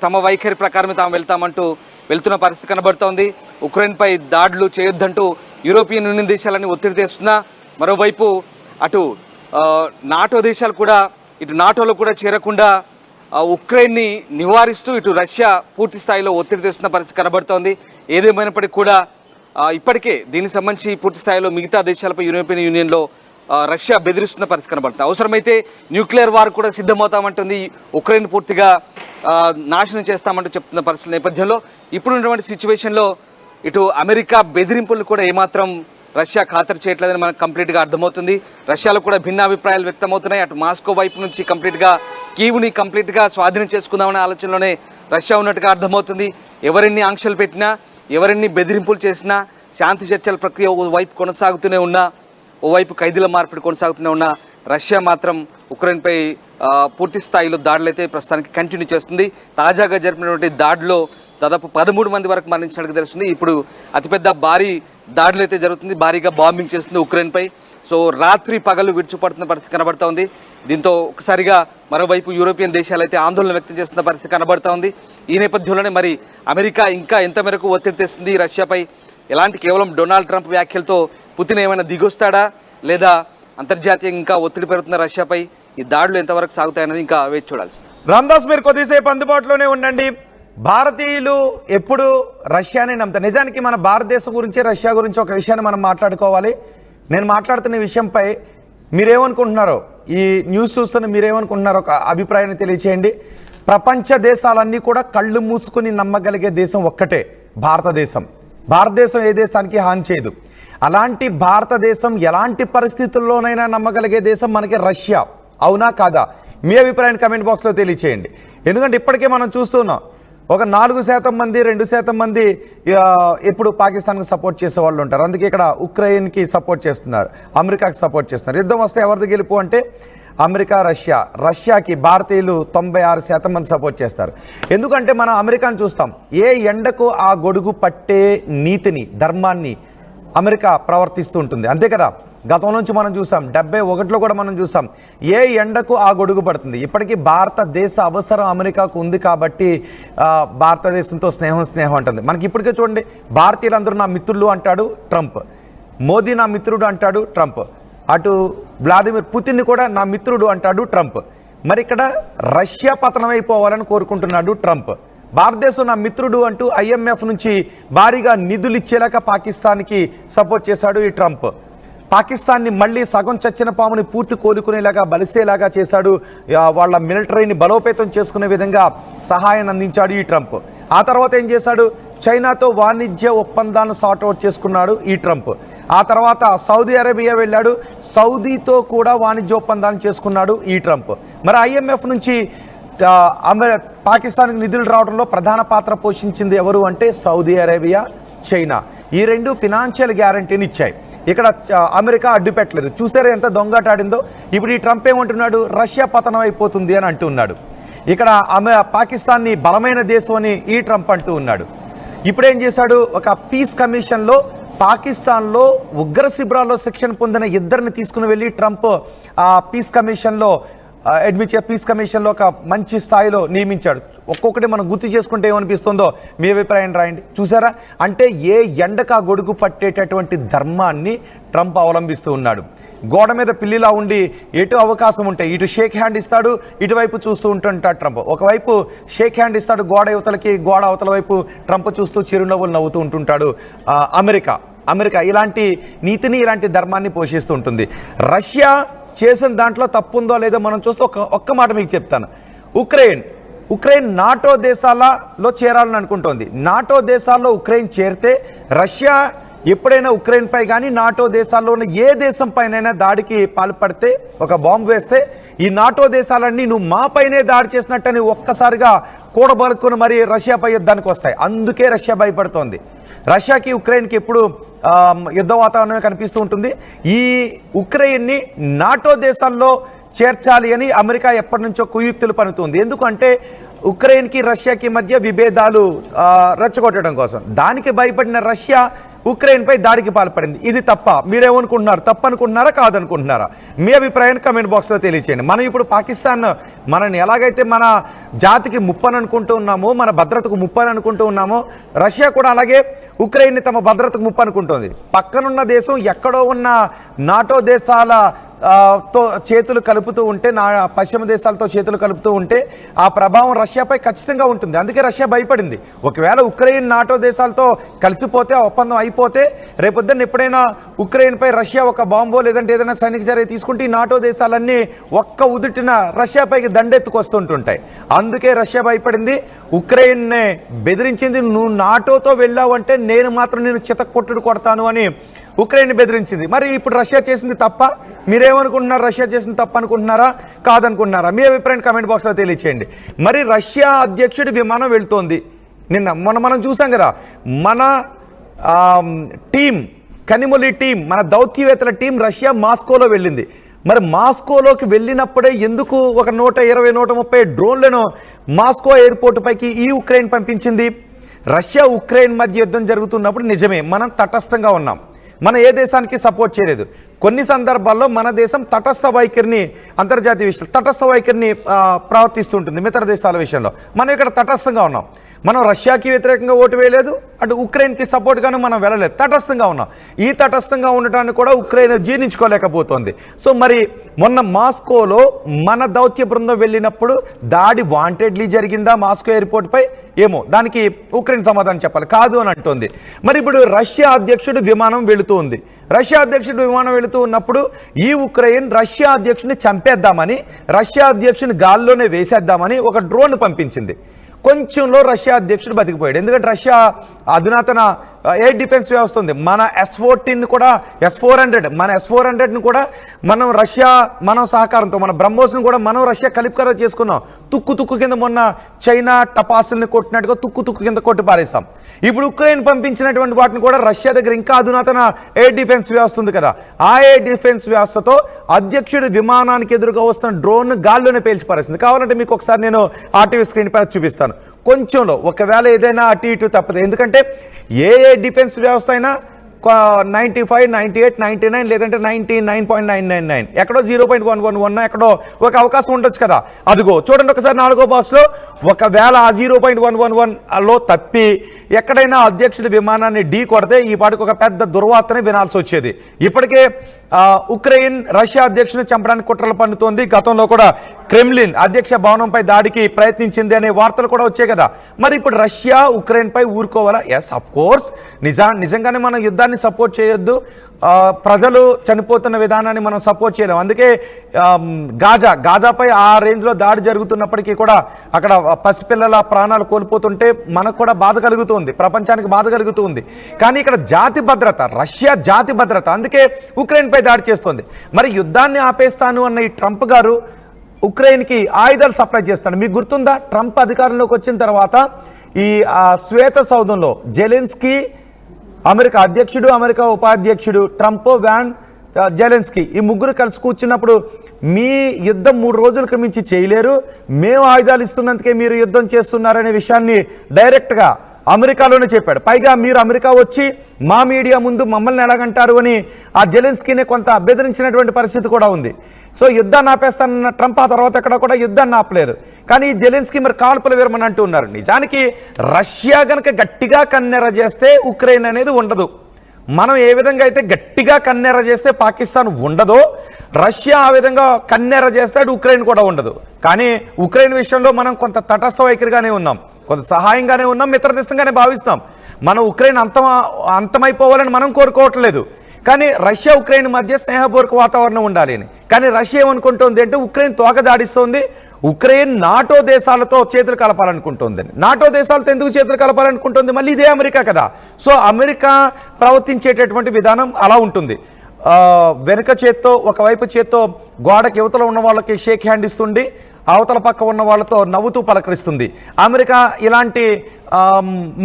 తమ వైఖరి ప్రకారమే తాము వెళ్తున్న పరిస్థితి కనబడుతోంది. ఉక్రెయిన్పై దాడులు చేయొద్దంటూ యూరోపియన్ యూనియన్ దేశాలని ఒత్తిడి తెస్తున్నా, మరోవైపు అటు నాటో దేశాలు కూడా నాటోలో కూడా చేరకుండా ఉక్రెయిన్ని నివారిస్తూ ఇటు రష్యా పూర్తి స్థాయిలో ఒత్తిడి తెస్తున్న పరిస్థితి కనబడుతోంది. ఏదేమైనప్పటికీ కూడా ఇప్పటికే దీనికి సంబంధించి పూర్తి స్థాయిలో మిగతా దేశాలపై యూరోపియన్ యూనియన్లో రష్యా బెదిరిస్తున్న పరిస్థితి కనబడుతుంది. అవసరమైతే న్యూక్లియర్ వార్ కూడా సిద్ధమవుతామంటుంది, ఉక్రెయిన్ పూర్తిగా నాశనం చేస్తామంటూ చెప్తున్న పరిస్థితుల నేపథ్యంలో ఇప్పుడు ఉన్నటువంటి సిచ్యువేషన్లో ఇటు అమెరికా బెదిరింపులు కూడా ఏమాత్రం రష్యా ఖాతరు చేయట్లేదని మనకు కంప్లీట్గా అర్థమవుతుంది. రష్యాలో కూడా భిన్నాభిప్రాయాలు వ్యక్తమవుతున్నాయి. అటు మాస్కో వైపు నుంచి కంప్లీట్గా కీవ్ని కంప్లీట్గా స్వాధీనం చేసుకుందామనే ఆలోచనలోనే రష్యా ఉన్నట్టుగా అర్థమవుతుంది. ఎవరెన్ని ఆంక్షలు పెట్టినా, ఎవరెన్ని బెదిరింపులు చేసినా, శాంతి చర్చల ప్రక్రియ ఓవైపు కొనసాగుతూనే ఉన్నా, ఓవైపు ఖైదీల మార్పిడి కొనసాగుతూనే ఉన్నా, రష్యా మాత్రం ఉక్రెయిన్పై పూర్తి స్థాయిలో దాడులు అయితే ప్రస్తుతానికి కంటిన్యూ చేస్తుంది. తాజాగా జరిపినటువంటి దాడిలో దాదాపు 13 మంది వరకు మరణించినట్టుగా తెలుస్తుంది. ఇప్పుడు అతిపెద్ద భారీ దాడులు అయితే జరుగుతుంది, భారీగా బాంబింగ్ చేస్తుంది ఉక్రెయిన్పై. సో రాత్రి పగలు విడిచిపడుతున్న పరిస్థితి కనబడతా ఉంది. దీంతో ఒకసారిగా మరోవైపు యూరోపియన్ దేశాలు అయితే ఆందోళన వ్యక్తం చేస్తున్న పరిస్థితి కనబడతా ఉంది. ఈ నేపథ్యంలోనే మరి అమెరికా ఇంకా ఎంత మేరకు ఒత్తిడి తెస్తుంది రష్యాపై, ఎలాంటి కేవలం డొనాల్డ్ ట్రంప్ వ్యాఖ్యలతో పుతిన్ ఏమైనా దిగొస్తాడా, లేదా అంతర్జాతీయంగా ఇంకా ఒత్తిడి పెరుగుతున్న రష్యాపై ఈ దాడులు ఎంతవరకు సాగుతాయన్నది ఇంకా వేచి చూడాల్సింది. రామ్దాస్, మీరు కొద్దిసేపు అందుబాటులోనే ఉండండి. భారతీయులు ఎప్పుడు రష్యాని నమ్ముతారు. నిజానికి మన భారతదేశం గురించి, రష్యా గురించి ఒక విషయాన్ని మనం మాట్లాడుకోవాలి. నేను మాట్లాడుతున్న విషయంపై మీరేమనుకుంటున్నారో, ఈ న్యూస్ చూస్తున్న మీరేమనుకుంటున్నారో ఒక అభిప్రాయాన్ని తెలియచేయండి. ప్రపంచ దేశాలన్నీ కూడా కళ్ళు మూసుకుని నమ్మగలిగే దేశం ఒక్కటే, భారతదేశం. భారతదేశం ఏ దేశానికి హాని చేయదు. అలాంటి భారతదేశం ఎలాంటి పరిస్థితుల్లోనైనా నమ్మగలిగే దేశం మనకి రష్యా. అవునా కాదా? మీ అభిప్రాయాన్ని కమెంట్ బాక్స్లో తెలియచేయండి. ఎందుకంటే ఇప్పటికే మనం చూస్తున్నాం, ఒక 4% మంది, 2% మంది ఎప్పుడు పాకిస్తాన్కి సపోర్ట్ చేసే వాళ్ళు ఉంటారు. అందుకే ఇక్కడ ఉక్రెయిన్కి సపోర్ట్ చేస్తున్నారు, అమెరికాకి సపోర్ట్ చేస్తున్నారు. యుద్ధం వస్తే ఎవరిది గెలుపు అంటే అమెరికా, రష్యా. రష్యాకి భారతీయులు 96% మంది సపోర్ట్ చేస్తారు. ఎందుకంటే మనం అమెరికాను చూస్తాం, ఏ ఎండకు ఆ గొడుగు పట్టే నీతిని, ధర్మాన్ని అమెరికా ప్రవర్తిస్తూ ఉంటుంది. అంతే కదా, గతం నుంచి మనం చూసాం, 71లో కూడా మనం చూసాం, ఏ ఎండకు ఆ గొడుగు పడుతుంది. ఇప్పటికీ భారతదేశ అవసరం అమెరికాకు ఉంది కాబట్టి భారతదేశంతో స్నేహం అంటుంది. మనకి ఇప్పటికే చూడండి, భారతీయులందరూ నా మిత్రులు అంటాడు ట్రంప్, మోదీ నా మిత్రుడు అంటాడు ట్రంప్, అటు వ్లాదిమిర్ పుతిన్ కూడా నా మిత్రుడు అంటాడు ట్రంప్. మరి ఇక్కడ రష్యా పతనమైపోవాలని కోరుకుంటున్నాడు ట్రంప్. భారతదేశం నా మిత్రుడు అంటూ IMF నుంచి భారీగా నిధులు ఇచ్చేలాగా పాకిస్తాన్కి సపోర్ట్ చేశాడు ఈ ట్రంప్. పాకిస్తాన్ని మళ్ళీ సగం చచ్చిన పాముని పూర్తి కోలుకునేలాగా, బలిసేలాగా చేశాడు. వాళ్ళ మిలిటరీని బలోపేతం చేసుకునే విధంగా సహాయాన్ని అందించాడు ఈ ట్రంప్. ఆ తర్వాత ఏం చేశాడు? చైనాతో వాణిజ్య ఒప్పందాలను సార్ట్అవుట్ చేసుకున్నాడు ఈ ట్రంప్. ఆ తర్వాత సౌదీ అరేబియా వెళ్ళాడు, సౌదీతో కూడా వాణిజ్య ఒప్పందాలను చేసుకున్నాడు ఈ ట్రంప్. మరి IMF నుంచి పాకిస్తాన్కి నిధులు రావడంలో ప్రధాన పాత్ర పోషించింది ఎవరు అంటే సౌదీ అరేబియా, చైనా. ఈ రెండు ఫినాన్షియల్ గ్యారంటీని ఇచ్చాయి. ఇక్కడ అమెరికా అడ్డు పెట్టలేదు. చూసారా ఎంత దొంగటాడిందో? ఇప్పుడు ఈ ట్రంప్ ఏమంటున్నాడు? రష్యా పతనం అయిపోతుంది అని అంటున్నాడు. ఇక్కడ పాకిస్తాన్ని బలమైన దేశం అని ఈ ట్రంప్ అంటూ ఉన్నాడు. ఇప్పుడేం చేశాడు? ఒక పీస్ కమిషన్లో పాకిస్తాన్లో ఉగ్ర శిబిరాల్లో శిక్షణ పొందిన ఇద్దరిని తీసుకుని వెళ్ళి ట్రంప్ ఆ పీస్ కమిషన్లో పీస్ కమిషన్లో ఒక మంచి స్థాయిలో నియమించాడు. ఒక్కొక్కటి మనం గుర్తు చేసుకుంటే ఏమనిపిస్తుందో మీ అభిప్రాయం రాయండి. చూసారా? అంటే ఏ ఎండక గొడుగు పట్టేటటువంటి ధర్మాన్ని ట్రంప్ అవలంబిస్తూ ఉన్నాడు. గోడ మీద పిల్లిలా ఉండి ఎటు అవకాశం ఉంటే ఇటు షేక్ హ్యాండ్ ఇస్తాడు, ఇటువైపు చూస్తూ ఉంటుంటాడు ట్రంప్. ఒకవైపు షేక్ హ్యాండ్ ఇస్తాడు గోడ యువతలకి, గోడ అవతల వైపు ట్రంప్ చూస్తూ చిరునవ్వులు నవ్వుతూ ఉంటుంటాడు అమెరికా ఇలాంటి నీతిని, ఇలాంటి ధర్మాన్ని పోషిస్తూ ఉంటుంది. రష్యా చేసిన దాంట్లో తప్పు ఉందో లేదో మనం చూస్తే ఒక్క మాట మీకు చెప్తాను. ఉక్రెయిన్ నాటో దేశాలలో చేరాలని అనుకుంటోంది. నాటో దేశాల్లో ఉక్రెయిన్ చేరితే రష్యా ఎప్పుడైనా ఉక్రెయిన్పై కానీ నాటో దేశాల్లో ఉన్న ఏ దేశం పైనైనా దాడికి పాల్పడితే, ఒక బాంబు వేస్తే, ఈ నాటో దేశాలన్నీ నువ్వు మాపైనే దాడి చేసినట్టని ఒక్కసారిగా కూడబలుక్కుని మరి రష్యాపై యుద్ధానికి వస్తాయి. అందుకే రష్యా భయపడుతోంది. రష్యాకి ఉక్రెయిన్కి ఎప్పుడు యుద్ధ వాతావరణమే కనిపిస్తూ ఉంటుంది. ఈ ఉక్రెయిన్ని నాటో దేశాల్లో చేర్చాలి అని అమెరికా ఎప్పటి నుంచో కుయుక్తులు పన్నుతుంది. ఎందుకంటే ఉక్రెయిన్కి రష్యాకి మధ్య విభేదాలు రెచ్చగొట్టడం కోసం. దానికి భయపడిన రష్యా ఉక్రెయిన్పై దాడికి పాల్పడింది. ఇది తప్ప? మీరేమనుకుంటున్నారు? తప్పనుకుంటున్నారా, కాదనుకుంటున్నారా? మీ అభిప్రాయాన్ని కమెంట్ బాక్స్లో తెలియచేయండి. మనం ఇప్పుడు పాకిస్తాన్ మనని ఎలాగైతే మన జాతికి ముప్పని అనుకుంటూ ఉన్నామో, మన భద్రతకు ముప్పని అనుకుంటూ ఉన్నామో, రష్యా కూడా అలాగే ఉక్రెయిన్ని తమ భద్రతకు ముప్పు అనుకుంటుంది. పక్కనున్న దేశం ఎక్కడో ఉన్న నాటో దేశాల తో చేతులు కలుపుతూ ఉంటే, పశ్చిమ దేశాలతో చేతులు కలుపుతూ ఉంటే ఆ ప్రభావం రష్యాపై ఖచ్చితంగా ఉంటుంది. అందుకే రష్యా భయపడింది. ఒకవేళ ఉక్రెయిన్ నాటో దేశాలతో కలిసిపోతే, ఆ ఒప్పందం అయిపోతే, రేపొద్దున్న ఎప్పుడైనా ఉక్రెయిన్పై రష్యా ఒక బాంబో లేదంటే ఏదైనా సైనిక చర్య తీసుకుంటే ఈ నాటో దేశాలన్నీ ఒక్క ఉదుటిన రష్యాపైకి దండెత్తుకొస్తుంటుంటాయి. అందుకే రష్యా భయపడింది, ఉక్రెయిన్నే బెదిరించింది. నువ్వు నాటోతో వెళ్ళావంటే నేను మాత్రం నేను చితక్కొట్టుడు కొడతాను అని ఉక్రెయిన్ బెదిరించింది. మరి ఇప్పుడు రష్యా చేసింది తప్ప? మీరేమనుకుంటున్నారు? రష్యా చేసింది తప్ప అనుకుంటున్నారా, కాదనుకుంటున్నారా? మీ అభిప్రాయం కామెంట్ బాక్స్లో తెలియచేయండి. మరి రష్యా అధ్యక్షుడి విమానం వెళ్తోంది. మనం చూసాం కదా, మన టీం, కనిమొలి టీం, మన దౌత్యవేత్తల టీం రష్యా మాస్కోలో వెళ్ళింది. మరి మాస్కోలోకి వెళ్ళినప్పుడే ఎందుకు ఒక 120-130 డ్రోన్లను మాస్కో ఎయిర్పోర్ట్ పైకి ఈ ఉక్రెయిన్ పంపించింది? రష్యా ఉక్రెయిన్ మధ్య యుద్ధం జరుగుతున్నప్పుడు నిజమే మనం తటస్థంగా ఉన్నాం, మనం ఏ దేశానికి సపోర్ట్ చేయలేదు. కొన్ని సందర్భాల్లో మన దేశం తటస్థ వైఖరిని, అంతర్జాతీయ విషయాలు తటస్థ వైఖరిని ప్రవర్తిస్తుంటుంది. మిగతా దేశాల విషయంలో మనం ఇక్కడ తటస్థంగా ఉన్నాం. మనం రష్యాకి వ్యతిరేకంగా ఓటు వేయలేదు, అటు ఉక్రెయిన్కి సపోర్ట్గాను మనం వెళ్ళలేదు, తటస్థంగా ఉన్నాం. ఈ తటస్థంగా ఉండటాన్ని కూడా ఉక్రెయిన్ జీర్ణించుకోలేకపోతుంది. సో మరి మొన్న మాస్కోలో మన దౌత్య బృందం వెళ్ళినప్పుడు దాడి వాంటెడ్లీ జరిగిందా మాస్కో ఎయిర్పోర్ట్పై? ఏమో, దానికి ఉక్రెయిన్ సమాధానం చెప్పాలి, కాదు అని అంటోంది. మరి ఇప్పుడు రష్యా అధ్యక్షుడు విమానం వెళుతూ ఉంది. రష్యా అధ్యక్షుడు విమానం వెళుతూ ఉన్నప్పుడు ఈ ఉక్రెయిన్ రష్యా అధ్యక్షుడిని చంపేద్దామని, రష్యా అధ్యక్షుని గాల్లోనే వేసేద్దామని ఒక డ్రోన్ పంపించింది. కొంచెంలో రష్యా అధ్యక్షుడు బతికిపోయాడు. ఎందుకంటే రష్యా అధునాతన ఎయిర్ డిఫెన్స్ వ్యవస్థ ఉంది. మన S-14 కూడా, S-400, మన S-400ని కూడా మనం సహకారంతో, మన బ్రహ్మోస్ని కూడా మనం రష్యా కలిపి కదా చేసుకున్నాం. తుక్కు కింద మొన్న చైనా టపాసుల్ని కొట్టినట్టుగా తుక్కు కింద కొట్టి పారేస్తాం. ఇప్పుడు ఉక్రెయిన్ పంపించినటువంటి వాటిని కూడా రష్యా దగ్గర ఇంకా అధునాతన ఎయిర్ డిఫెన్స్ వ్యవస్థ ఉంది కదా, ఆ ఎయిర్ డిఫెన్స్ వ్యవస్థతో అధ్యక్షుడి విమానానికి ఎదురుగా వస్తున్న డ్రోన్ గాల్లోనే పేల్చి పారేసింది. కావాలంటే మీకు ఒకసారి నేను ఆర్టీవీ స్క్రీన్ పైన చూపిస్తాను. కొంచెంలో ఒకవేళ ఏదైనా అటు ఇటు తప్పదు. ఎందుకంటే ఏ డిఫెన్స్ వ్యవస్థ అయినా 95, 98, 99 లేదంటే 99.999 ఎక్కడో 0.111 ఎక్కడో ఒక అవకాశం ఉండొచ్చు కదా. అదిగో చూడండి ఒకసారి 4వ బాక్స్లో, ఒకవేళ ఆ 0.111లో తప్పి ఎక్కడైనా అధ్యక్షుడి విమానాన్ని ఢీ కొడితే ఈ పాటికి ఒక పెద్ద దుర్వార్తనే వినాల్సి వచ్చేది. ఇప్పటికే ఉక్రెయిన్ రష్యా అధ్యక్షుని చంపడానికి కుట్రలు పన్నుతోంది. గతంలో కూడా క్రెమ్లిన్ అధ్యక్ష భవనంపై దాడికి ప్రయత్నించింది అనే వార్తలు కూడా వచ్చాయి కదా. మరి ఇప్పుడు రష్యా ఉక్రెయిన్పై ఊరుకోవాలా? Yes, of course. నిజంగానే మనం యుద్ధాన్ని సపోర్ట్ చేయొద్దు, ప్రజలు చనిపోతున్న విధానాన్ని మనం సపోర్ట్ చేయలేం. అందుకే గాజాపై ఆ రేంజ్లో దాడి జరుగుతున్నప్పటికీ కూడా అక్కడ పసిపిల్లల ప్రాణాలు కోల్పోతుంటే మనకు కూడా బాధ కలుగుతుంది, ప్రపంచానికి బాధ కలుగుతుంది. కానీ ఇక్కడ జాతి భద్రత, రష్యా జాతి భద్రత, అందుకే ఉక్రెయిన్పై దాడి చేస్తుంది. మరి యుద్ధాన్ని ఆపేస్తాను అన్న ఈ ట్రంప్ గారు ఉక్రెయిన్కి ఆయుధాలు సప్లై చేస్తాడు. మీకు గుర్తుందా, ట్రంప్ అధికారంలోకి వచ్చిన తర్వాత ఈ శ్వేత సౌధంలో జెలెన్స్కీ, అమెరికా అధ్యక్షుడు, అమెరికా ఉపాధ్యక్షుడు ట్రంప్, జెలెన్స్కీ ఈ ముగ్గురు కలిసి కూర్చున్నప్పుడు మీ యుద్ధం 3 రోజులకు మించి చేయలేరు, మేము ఆయుధాలు ఇస్తున్నందుకే మీరు యుద్ధం చేస్తున్నారనే విషయాన్ని డైరెక్ట్గా అమెరికాలోనే చెప్పాడు. పైగా మీరు అమెరికా వచ్చి మా మీడియా ముందు మమ్మల్ని ఎలాగంటారు అని ఆ జెలెన్స్కీనే కొంత బెదిరించినటువంటి పరిస్థితి కూడా ఉంది. సో యుద్ధాన్ని ఆపేస్తానన్న ట్రంప్ ఆ తర్వాత ఎక్కడ కూడా యుద్ధాన్ని ఆపలేరు. కానీ జెలెన్స్కీ మరి కాల్పుల విరమణ అంటూ ఉన్నారు. నిజానికి రష్యా గనక గట్టిగా కన్నెర చేస్తే ఉక్రెయిన్ అనేది ఉండదు. మనం ఏ విధంగా అయితే గట్టిగా కన్నెర చేస్తే పాకిస్తాన్ ఉండదో, రష్యా ఆ విధంగా కన్నెర చేస్తే ఉక్రెయిన్ కూడా ఉండదు. కానీ ఉక్రెయిన్ విషయంలో మనం కొంత తటస్థ వైఖరిగానే ఉన్నాం, కొంత సహాయంగానే ఉన్నాం, మిత్రదేశంగానే భావిస్తాం. మనం ఉక్రెయిన్ అంతమైపోవాలని మనం కోరుకోవట్లేదు. కానీ రష్యా ఉక్రెయిన్ మధ్య స్నేహపూర్వక వాతావరణం ఉండాలి అని. కానీ రష్యా ఏమనుకుంటుంది అంటే ఉక్రెయిన్ తోక దాడిస్తోంది, ఉక్రెయిన్ నాటో దేశాలతో చేతులు కలపాలనుకుంటుంది. నాటో దేశాలతో ఎందుకు చేతులు కలపాలనుకుంటుంది? మళ్ళీ ఇదే అమెరికా కదా. సో అమెరికా ప్రవర్తించేటటువంటి విధానం అలా ఉంటుంది. వెనుక చేత్తో, ఒకవైపు చేత్తో గోడకి యువతలో ఉన్న వాళ్ళకి షేక్ హ్యాండ్ ఇస్తుంది, అవతల పక్క ఉన్న వాళ్ళతో నవ్వుతూ పలకరిస్తుంది. అమెరికా ఇలాంటి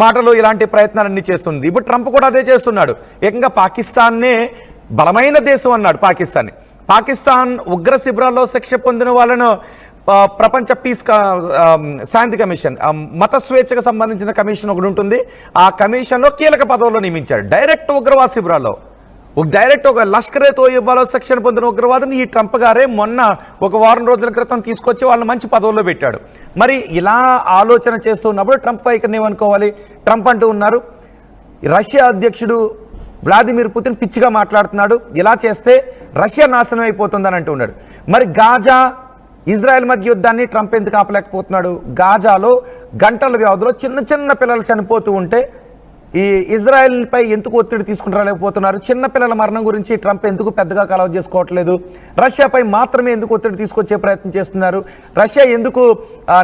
మాటలు, ఇలాంటి ప్రయత్నాలన్నీ చేస్తుంది. ఇప్పుడు ట్రంప్ కూడా అదే చేస్తున్నాడు. ఏకంగా పాకిస్తాన్నే బలమైన దేశం అన్నాడు. పాకిస్తాన్ ఉగ్ర శిబిరాల్లో శిక్ష పొందిన వాళ్ళను ప్రపంచ శాంతి కమిషన్, మత స్వేచ్ఛకు సంబంధించిన కమిషన్ ఒకటి ఉంటుంది, ఆ కమిషన్లో కీలక పదవుల్లో నియమించాడు. డైరెక్ట్ ఉగ్రవాద శిబిరాల్లో డైరెక్ట్ ఒక లష్కరే తోయిబాలో శిక్షణ పొందిన ఉగ్రవాదిని ఈ ట్రంప్ గారే మొన్న ఒక వారం రోజుల క్రితం తీసుకొచ్చి వాళ్ళని మంచి పదవుల్లో పెట్టాడు. మరి ఇలా ఆలోచన చేస్తున్నప్పుడు ట్రంప్ వైఖరిని ఏమనుకోవాలి? ట్రంప్ అంటూ ఉన్నారు, రష్యా అధ్యక్షుడు వ్లాదిమిర్ పుతిన్ పిచ్చిగా మాట్లాడుతున్నాడు, ఇలా చేస్తే రష్యా నాశనం అయిపోతుందని అంటూ ఉన్నాడు. మరి గాజా ఇజ్రాయెల్ మధ్య యుద్ధాన్ని ట్రంప్ ఎందుకు ఆపలేకపోతున్నాడు? గాజాలో గంటల వ్యవధిలో చిన్న చిన్న పిల్లలు చనిపోతూ ఉంటే ఈ ఇజ్రాయెల్ పై ఎందుకు ఒత్తిడి తీసుకురాలేకపోతున్నారు? చిన్న పిల్లల మరణం గురించి ట్రంప్ ఎందుకు పెద్దగా కలవ చేసుకోవట్లేదు? రష్యాపై మాత్రమే ఎందుకు ఒత్తిడి తీసుకొచ్చే ప్రయత్నం చేస్తున్నారు? రష్యా ఎందుకు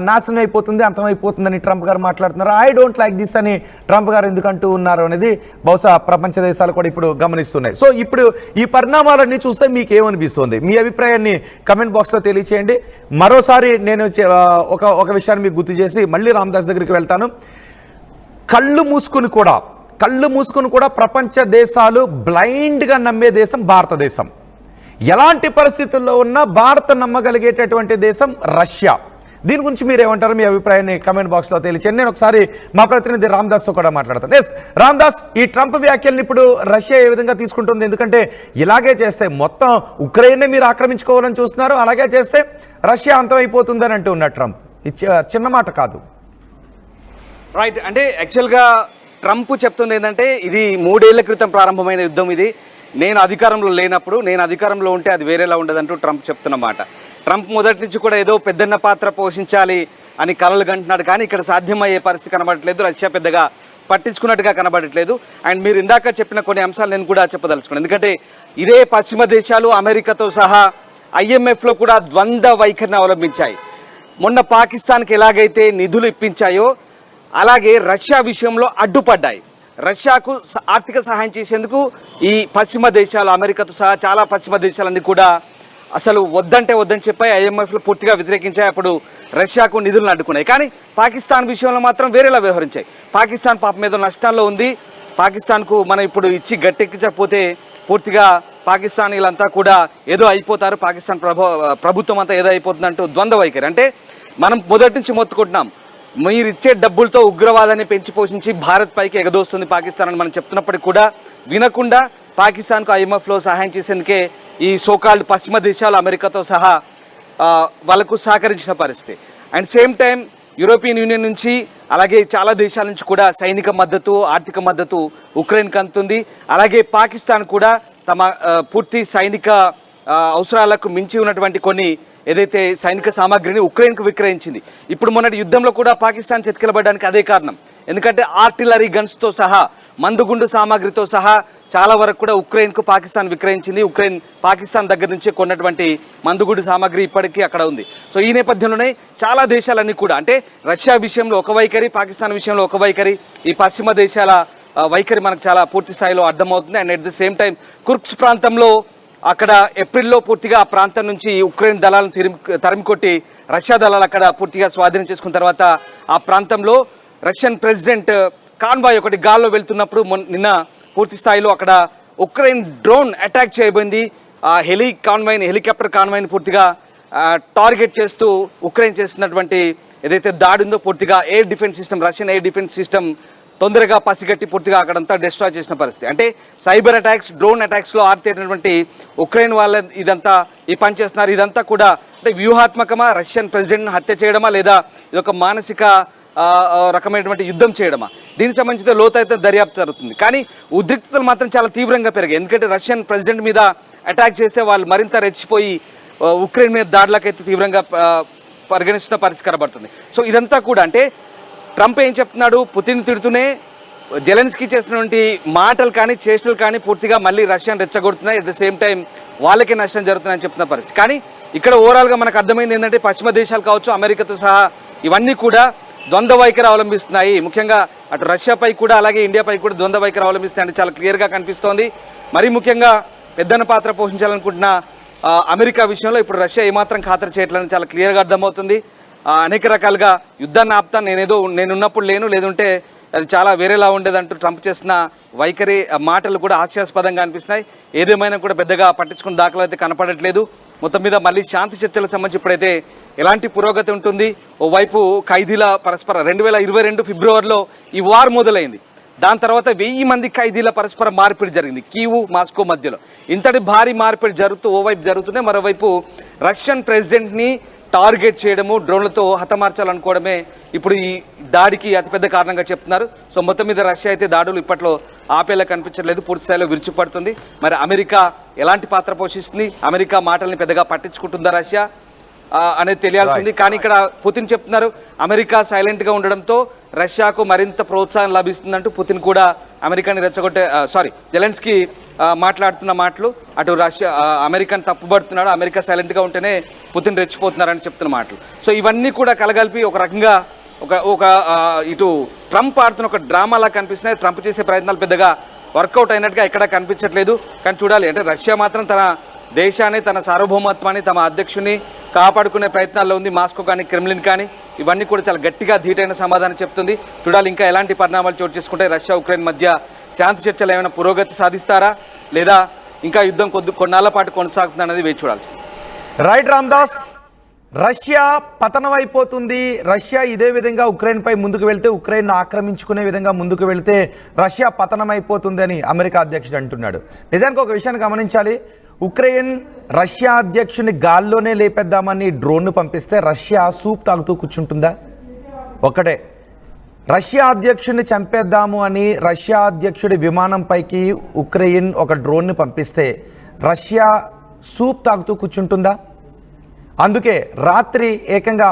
నాశనం అయిపోతుంది, అంతమైపోతుందని ట్రంప్ గారు మాట్లాడుతున్నారు? ఐ డోంట్ లైక్ దిస్ అని ట్రంప్ గారు ఎందుకు అంటూ ఉన్నారు అనేది బహుశా ప్రపంచ దేశాలు కూడా ఇప్పుడు గమనిస్తున్నాయి. సో ఇప్పుడు ఈ పరిణామాలన్నీ చూస్తే మీకు ఏమనిపిస్తుంది? మీ అభిప్రాయాన్ని కమెంట్ బాక్స్లో తెలియచేయండి. మరోసారి నేను ఒక విషయాన్ని మీకు గుర్తు చేసి మళ్ళీ రామదాస్ దగ్గరికి వెళ్తాను. కళ్ళు మూసుకుని కూడా ప్రపంచ దేశాలు బ్లైండ్గా నమ్మే దేశం భారతదేశం. ఎలాంటి పరిస్థితుల్లో ఉన్నా భారత్ నమ్మగలిగేటటువంటి దేశం రష్యా. దీని గురించి మీరు ఏమంటారు? మీ అభిప్రాయాన్ని కమెంట్ బాక్స్లో తెలియచేయండి. నేను ఒకసారి మా ప్రతినిధి రామదాస్తో కూడా మాట్లాడతాను. ఎస్ రామదాస్, ఈ ట్రంప్ వ్యాఖ్యల్ని ఇప్పుడు రష్యా ఏ విధంగా తీసుకుంటుంది? ఎందుకంటే ఇలాగే చేస్తే మొత్తం ఉక్రెయిన్నే మీరు ఆక్రమించుకోవాలని చూస్తున్నారు, అలాగే చేస్తే రష్యా అంతమైపోతుందని అంటూ ఉన్నారు ట్రంప్. ఇది చిన్న మాట కాదు. రైట్, అంటే యాక్చువల్గా ట్రంప్ చెప్తుంది ఏంటంటే ఇది 3 ఏళ్ల క్రితం ప్రారంభమైన యుద్ధం. ఇది నేను అధికారంలో లేనప్పుడు, నేను అధికారంలో ఉంటే అది వేరేలా ఉండదంటూ ట్రంప్ చెప్తున్నమాట. ట్రంప్ మొదటి నుంచి కూడా ఏదో పెద్దన్న పాత్ర పోషించాలి అని కలలు కంటున్నాడు, కానీ ఇక్కడ సాధ్యమయ్యే పరిస్థితి కనబడట్లేదు. రష్యా పెద్దగా పట్టించుకున్నట్టుగా కనబడట్లేదు. అండ్ మీరు ఇందాక చెప్పిన కొన్ని అంశాలు నేను కూడా చెప్పదలుచుకున్నాను. ఎందుకంటే ఇదే పశ్చిమ దేశాలు అమెరికాతో సహా IMFలో కూడా ద్వంద్వ వైఖరిని అవలంబించాయి. మొన్న పాకిస్తాన్కి ఎలాగైతే నిధులు ఇప్పించాయో అలాగే రష్యా విషయంలో అడ్డుపడ్డాయి. రష్యాకు ఆర్థిక సహాయం చేసేందుకు ఈ పశ్చిమ దేశాలు అమెరికాతో సహా చాలా పశ్చిమ దేశాలన్నీ కూడా అసలు వద్దని చెప్పాయి. IMFలో పూర్తిగా వ్యతిరేకించాయి. అప్పుడు రష్యాకు నిధులను అడ్డుకున్నాయి. కానీ పాకిస్తాన్ విషయంలో మాత్రం వేరేలా వ్యవహరించాయి. పాకిస్తాన్ పాపం ఏదో నష్టాల్లో ఉంది. పాకిస్తాన్కు మనం ఇప్పుడు ఇచ్చి గట్టెక్కించకపోతే పూర్తిగా పాకిస్తానీలంతా కూడా ఏదో అయిపోతారు, పాకిస్తాన్ ప్రభుత్వం అంతా ఏదో అయిపోతుందంటూ ద్వంద్వ వైఖరి. అంటే మనం మొదటి నుంచి మొత్తుకుంటున్నాం, మీరు ఇచ్చే డబ్బులతో ఉగ్రవాదాన్ని పెంచి పోషించి భారత్ పైకి ఎగదోస్తుంది పాకిస్తాన్ అని మనం చెప్తున్నప్పటికీ కూడా వినకుండా పాకిస్తాన్కు IMFలో సహాయం చేసేందుకే ఈ సోకాల్డ్ పశ్చిమ దేశాలు అమెరికాతో సహా వాళ్ళకు సహకరించిన పరిస్థితి. And same time European union నుంచి అలాగే చాలా దేశాల నుంచి కూడా సైనిక మద్దతు, ఆర్థిక మద్దతు ఉక్రెయిన్కి అందుతుంది. అలాగే పాకిస్తాన్ కూడా తమ పూర్తి సైనిక అవసరాలకు మించి ఉన్నటువంటి కొన్ని ఏదైతే సైనిక సామాగ్రిని ఉక్రెయిన్కు విక్రయించింది. ఇప్పుడు మొన్నటి యుద్ధంలో కూడా పాకిస్తాన్ చెతికిలబడడానికి అదే కారణం. ఎందుకంటే ఆర్టిలరీ గన్స్తో సహా మందుగుండు సామాగ్రితో సహా చాలా వరకు కూడా ఉక్రెయిన్కు పాకిస్తాన్ విక్రయించింది. ఉక్రెయిన్ పాకిస్తాన్ దగ్గర నుంచే కొన్నటువంటి మందుగుండు సామాగ్రి ఇప్పటికీ అక్కడ ఉంది. సో ఈ నేపథ్యంలోనే చాలా దేశాలన్నీ కూడా అంటే రష్యా విషయంలో ఒక వైఖరి, పాకిస్తాన్ విషయంలో ఒక వైఖరి, ఈ పశ్చిమ దేశాల వైఖరి మనకు చాలా పూర్తి స్థాయిలో అర్థమవుతుంది. And at the same time Kursk ప్రాంతంలో అక్కడ ఏప్రిల్లో పూర్తిగా ఆ ప్రాంతం నుంచి ఉక్రెయిన్ దళాలను తరిమికొట్టి రష్యా దళాలు అక్కడ పూర్తిగా స్వాధీనం చేసుకున్న తర్వాత ఆ ప్రాంతంలో రష్యన్ ప్రెసిడెంట్ కాన్వాయ్ ఒకటి గాల్లో వెళ్తున్నప్పుడు నిన్న పూర్తి స్థాయిలో అక్కడ ఉక్రెయిన్ డ్రోన్ అటాక్ చేయబోయింది. ఆ హెలికాప్టర్ కాన్వాయ్ని పూర్తిగా టార్గెట్ చేస్తూ ఉక్రెయిన్ చేస్తున్నటువంటి ఏదైతే దాడి ఉందో పూర్తిగా air defence system, Russian air defence system తొందరగా పసిగట్టి పూర్తిగా అక్కడంతా డిస్ట్రాయ్ చేసిన పరిస్థితి. అంటే సైబర్ అటాక్స్, డ్రోన్ అటాక్స్లో ఆరితేరినటువంటి ఉక్రెయిన్ వాళ్ళ ఇదంతా ఈ పని చేస్తున్నారు. ఇదంతా కూడా అంటే వ్యూహాత్మకమా, రష్యన్ ప్రెసిడెంట్ను హత్య చేయడమా, లేదా ఇదొక మానసిక రకమైనటువంటి యుద్ధం చేయడమా? దీనికి సంబంధించిన లోతైతే దర్యాప్తు జరుగుతుంది. కానీ ఉద్రిక్తతలు మాత్రం చాలా తీవ్రంగా పెరిగాయి. ఎందుకంటే రష్యన్ ప్రెసిడెంట్ మీద అటాక్ చేస్తే వాళ్ళు మరింత రెచ్చిపోయి ఉక్రెయిన్ మీద దాడులకైతే తీవ్రంగా పరిగణిస్తున్న పరిస్థితి కనబడుతుంది. సో ఇదంతా కూడా అంటే ట్రంప్ ఏం చెప్తున్నాడు, పుతిన్ తిడుతూనే జెలెన్స్కీ చేసినటువంటి మాటలు కానీ చేష్టలు కానీ పూర్తిగా మళ్ళీ రష్యాను రెచ్చగొడుతున్నాయి. అట్ ద సేమ్ టైం వాళ్ళకే నష్టం జరుగుతుందని చెప్తున్న పరిస్థితి. కానీ ఇక్కడ ఓవరాల్గా మనకు అర్థమైంది ఏంటంటే పశ్చిమ దేశాలు కావచ్చు, అమెరికాతో సహా ఇవన్నీ కూడా ద్వంద్వ వైఖరి అవలంబిస్తున్నాయి. ముఖ్యంగా అటు రష్యాపై కూడా అలాగే ఇండియాపై కూడా ద్వంద్వ వైఖరి అవలంబిస్తున్నాయి చాలా క్లియర్గా కనిపిస్తోంది. మరీ ముఖ్యంగా పెద్దన్న పాత్ర పోషించాలనుకుంటున్న అమెరికా విషయంలో ఇప్పుడు రష్యా ఏమాత్రం ఖాతరు చేయట్లని చాలా క్లియర్గా అర్థమవుతుంది. అనేక రకాలుగా యుద్ధాన్ని ఆపుతాను, నేనున్నప్పుడు లేదంటే అది చాలా వేరేలా ఉండేదంటూ ట్రంప్ చేసిన వైఖరి మాటలు కూడా హాస్యాస్పదంగా అనిపిస్తున్నాయి. ఏదేమైనా కూడా పెద్దగా పట్టించుకున్న దాఖలు అయితే కనపడట్లేదు. మొత్తం మీద మళ్ళీ శాంతి చర్చలకు సంబంధించి ఇప్పుడైతే ఎలాంటి పురోగతి ఉంటుంది? ఓవైపు ఖైదీల పరస్పర 2022 ఫిబ్రవరిలో ఈ వార్ మొదలైంది. దాని తర్వాత 1000 మంది ఖైదీల పరస్పర మార్పిడి జరిగింది కీవ్, మాస్కో మధ్యలో. ఇంతటి భారీ మార్పిడి ఓవైపు జరుగుతూనే మరోవైపు రష్యన్ ప్రెసిడెంట్ని టార్గెట్ చేయడము, డ్రోన్లతో హతమార్చాలనుకోవడమే ఇప్పుడు ఈ దాడికి అతిపెద్ద కారణంగా చెప్తున్నారు. సో మొత్తం మీద రష్యా అయితే దాడులు ఇప్పట్లో ఆపేలా కనిపించట్లేదు, పూర్తి స్థాయిలో విరుచుపడుతుంది. మరి అమెరికా ఎలాంటి పాత్ర పోషిస్తుంది, అమెరికా మాటల్ని పెద్దగా పట్టించుకుంటుందా రష్యా అనేది తెలియాల్సింది. కానీ ఇక్కడ పుతిన్ చెప్తున్నారు అమెరికా సైలెంట్గా ఉండడంతో రష్యాకు మరింత ప్రోత్సాహం లభిస్తుందంటూ పుతిన్ కూడా అమెరికాని రెచ్చగొట్టే జెలెన్స్కీ మాట్లాడుతున్న మాటలు, అటు రష్యా అమెరికాని తప్పుపడుతున్నాడు, అమెరికా సైలెంట్గా ఉంటేనే పుతిన్ రెచ్చిపోతున్నారని చెప్తున్న మాటలు. సో ఇవన్నీ కూడా కలగలిపి ఒక రకంగా ఒక ఇటు ట్రంప్ ఆడుతున్న ఒక డ్రామాలా కనిపిస్తున్నాయి. ట్రంప్ చేసే ప్రయత్నాలు పెద్దగా వర్కౌట్ అయినట్టుగా ఎక్కడా కనిపించట్లేదు. కానీ చూడాలి, అంటే రష్యా మాత్రం తన దేశాన్ని, తన సార్వభౌమత్వాన్ని, తమ అధ్యక్షుని కాపాడుకునే ప్రయత్నాల్లో ఉంది. మాస్కో కానీ క్రెమ్లిన్ కానీ ఇవన్నీ కూడా చాలా గట్టిగా ధీటైన సమాధానం చెప్తుంది. చూడాలి ఇంకా ఎలాంటి పరిణామాలు చోటు చేసుకుంటే రష్యా ఉక్రెయిన్ మధ్య శాంతి చర్చలు ఏమైనా పురోగతి సాధిస్తారా, లేదా ఇంకా యుద్ధం కొన్నాళ్ల పాటు కొనసాగుతుంది అన్నది వేచి చూడాల్సింది. రైట్ రామ్దాస్, రష్యా పతనం అయిపోతుంది, రష్యా ఇదే విధంగా ఉక్రెయిన్పై ముందుకు వెళ్తే, ఉక్రెయిన్ ఆక్రమించుకునే విధంగా ముందుకు వెళ్తే రష్యా పతనం అయిపోతుంది అని అమెరికా అధ్యక్షుడు అంటున్నాడు. నిజానికి ఒక విషయాన్ని గమనించాలి, ఉక్రెయిన్ రష్యా అధ్యక్షుని గాల్లోనే లేపేద్దామని డ్రోన్ను పంపిస్తే రష్యా సూప్ తాగుతూ కూర్చుంటుందా? ఒకటే, రష్యా అధ్యక్షుడిని చంపేద్దాము అని రష్యా అధ్యక్షుడి విమానంపైకి ఉక్రెయిన్ ఒక డ్రోన్ను పంపిస్తే రష్యా సూప్ తాగుతూ కూర్చుంటుందా? అందుకే రాత్రి ఏకంగా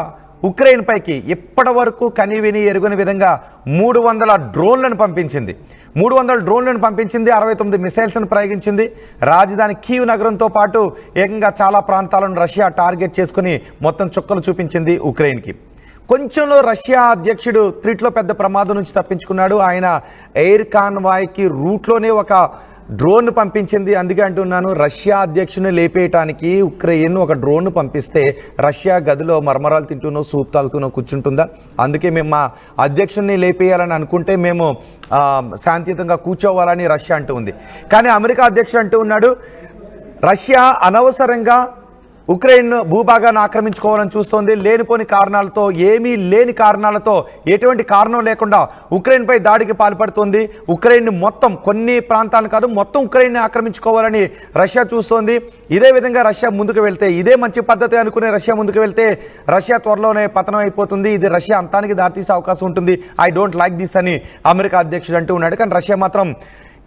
ఉక్రెయిన్ పైకి ఇప్పటి వరకు కనివిని ఎరుగని విధంగా 300 డ్రోన్లను పంపించింది. 300 డ్రోన్లను పంపించింది, 69 మిసైల్స్ను ప్రయోగించింది. రాజధాని కీవ్ నగరంతో పాటు ఏకంగా చాలా ప్రాంతాలను రష్యా టార్గెట్ చేసుకుని మొత్తం చుక్కలు చూపించింది ఉక్రెయిన్కి. కొంచెంలో రష్యా అధ్యక్షుడు త్రిట్లో పెద్ద ప్రమాదం నుంచి తప్పించుకున్నాడు. ఆయన ఎయిర్ కాన్వాయ్కి రూట్లోనే ఒక డ్రోన్ పంపించింది. అందుకే అంటున్నాను, రష్యా అధ్యక్షుని లేపేయటానికి ఉక్రెయిన్ ఒక డ్రోన్ పంపిస్తే రష్యా గదిలో మరమరాలు తింటూనో సూప్ తాగుతూనో కూర్చుంటుందా? అందుకే మేము మా అధ్యక్షుడిని లేపేయాలని అనుకుంటే మేము శాంతియుతంగా కూర్చోవాలని రష్యా అంటూ ఉంది. కానీ అమెరికా అధ్యక్షుడు అంటూ ఉన్నాడు, రష్యా అనవసరంగా ఉక్రెయిన్ భూభాగాన్ని ఆక్రమించుకోవాలని చూస్తోంది. లేనిపోని కారణాలతో, ఏమీ లేని కారణాలతో, ఎటువంటి కారణం లేకుండా ఉక్రెయిన్పై దాడికి పాల్పడుతోంది. ఉక్రెయిన్ మొత్తం, కొన్ని ప్రాంతాలను కాదు మొత్తం ఉక్రెయిన్ని ఆక్రమించుకోవాలని రష్యా చూస్తోంది. ఇదే విధంగా రష్యా ముందుకు వెళ్తే, ఇదే మంచి పద్ధతి అనుకునే రష్యా ముందుకు వెళ్తే రష్యా త్వరలోనే పతనం అయిపోతుంది. ఇది రష్యా అంతానికి దారితీసే అవకాశం ఉంటుంది. ఐ డోంట్ లైక్ దిస్ అని అమెరికా అధ్యక్షుడు అంటూ ఉన్నాడు. కానీ రష్యా మాత్రం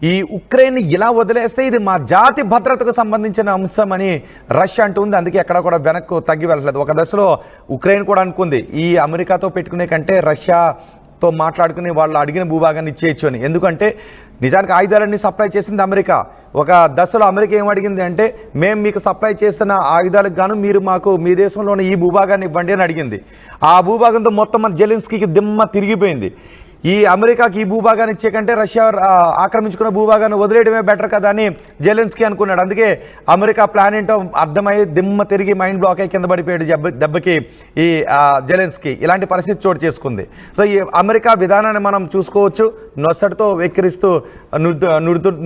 ఈ ఉక్రెయిన్ ఇలా వదిలేస్తే ఇది మా జాతి భద్రతకు సంబంధించిన అంశం అని రష్యా అంటుంది. అందుకే ఎక్కడ కూడా వెనక్కు తగ్గి వెళ్ళలేదు. ఒక దశలో ఉక్రెయిన్ కూడా అనుకుంది, ఈ అమెరికాతో పెట్టుకునే కంటే రష్యాతో మాట్లాడుకుని వాళ్ళు అడిగిన భూభాగాన్ని ఇచ్చేయచ్చు అని. ఎందుకంటే నిజానికి ఆయుధాలన్నీ సప్లై చేసింది అమెరికా. ఒక దశలో అమెరికా ఏం అడిగింది అంటే, మేము మీకు సప్లై చేసిన ఆయుధాలకు గాను మీరు మాకు మీ దేశంలోని ఈ భూభాగాన్ని ఇవ్వండి అని అడిగింది. ఆ భూభాగంతో మొత్తం మన జెలెన్స్కీకి దిమ్మ తిరిగిపోయింది. ఈ అమెరికాకి ఈ భూభాగాన్ని ఇచ్చే కంటే రష్యా ఆక్రమించుకున్న భూభాగాన్ని వదిలేయడమే బెటర్ కదా అని జెలెన్స్కీ అనుకున్నాడు. అందుకే అమెరికా ప్లాన్ ఏంటో అర్థమై దిమ్మ తిరిగి మైండ్ బ్లాక్ అయి కింద పడిపోయాడు దెబ్బకి ఈ జెలెన్స్కీ. ఇలాంటి పరిస్థితి చోటు చేసుకుంది. సో ఈ అమెరికా విధానాన్ని మనం చూసుకోవచ్చు. నొసటితో వెక్కిరిస్తూ,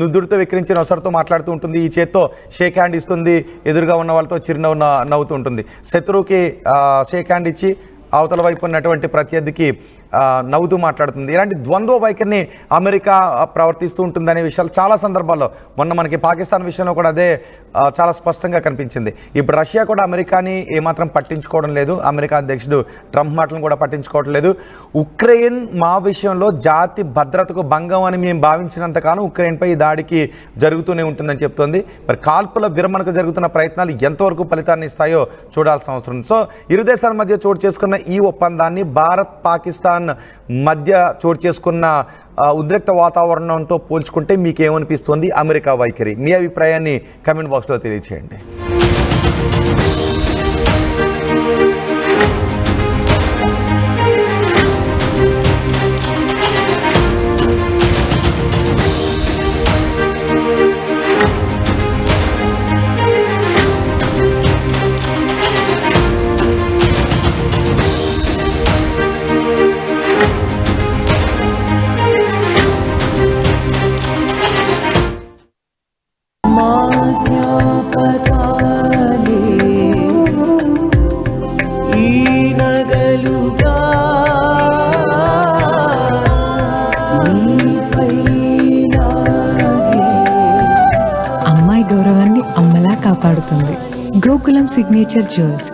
నుదురుతో వెక్కిరించి నొసటితో మాట్లాడుతూ ఉంటుంది. ఈ చేత్తో షేక్ హ్యాండ్ ఇస్తుంది, ఎదురుగా ఉన్న వాళ్ళతో చిరునవ్వు నవ్వుతూ ఉంటుంది. శత్రువుకి షేక్ హ్యాండ్ ఇచ్చి అవతల వైపు ఉన్నటువంటి ప్రత్యర్థికి నవ్వుతూ మాట్లాడుతుంది. ఇలాంటి ద్వంద్వ వైఖరిని అమెరికా ప్రవర్తిస్తూ ఉంటుందనే విషయాలు చాలా సందర్భాల్లో, మొన్న మనకి పాకిస్తాన్ విషయంలో కూడా అదే చాలా స్పష్టంగా కనిపించింది. ఇప్పుడు రష్యా కూడా అమెరికాని ఏమాత్రం పట్టించుకోవడం లేదు. అమెరికా అధ్యక్షుడు ట్రంప్ మాటలను కూడా పట్టించుకోవడం లేదు. ఉక్రెయిన్ మా విషయంలో జాతి భద్రతకు భంగం అని మేము భావించినంతకాలం ఉక్రెయిన్పై ఈ దాడికి జరుగుతూనే ఉంటుందని చెప్తోంది. మరి కాల్పుల విరమణకు జరుగుతున్న ప్రయత్నాలు ఎంతవరకు ఫలితాన్ని ఇస్తాయో చూడాల్సిన అవసరం. సో ఇరు దేశాల మధ్య చోటు చేసుకున్న ఈ ఒప్పందాన్ని భారత్ పాకిస్తాన్ మధ్య చోటు చేసుకున్న ఉద్రిక్త వాతావరణంతో పోల్చుకుంటే మీకేమనిపిస్తుంది అమెరికా వైఖరి? మీ అభిప్రాయాన్ని కామెంట్ బాక్స్లో తెలియజేయండి. అమ్మాయి గౌరవాన్ని అమ్మలా కాపాడుతుంది. Gokulam signature jewels.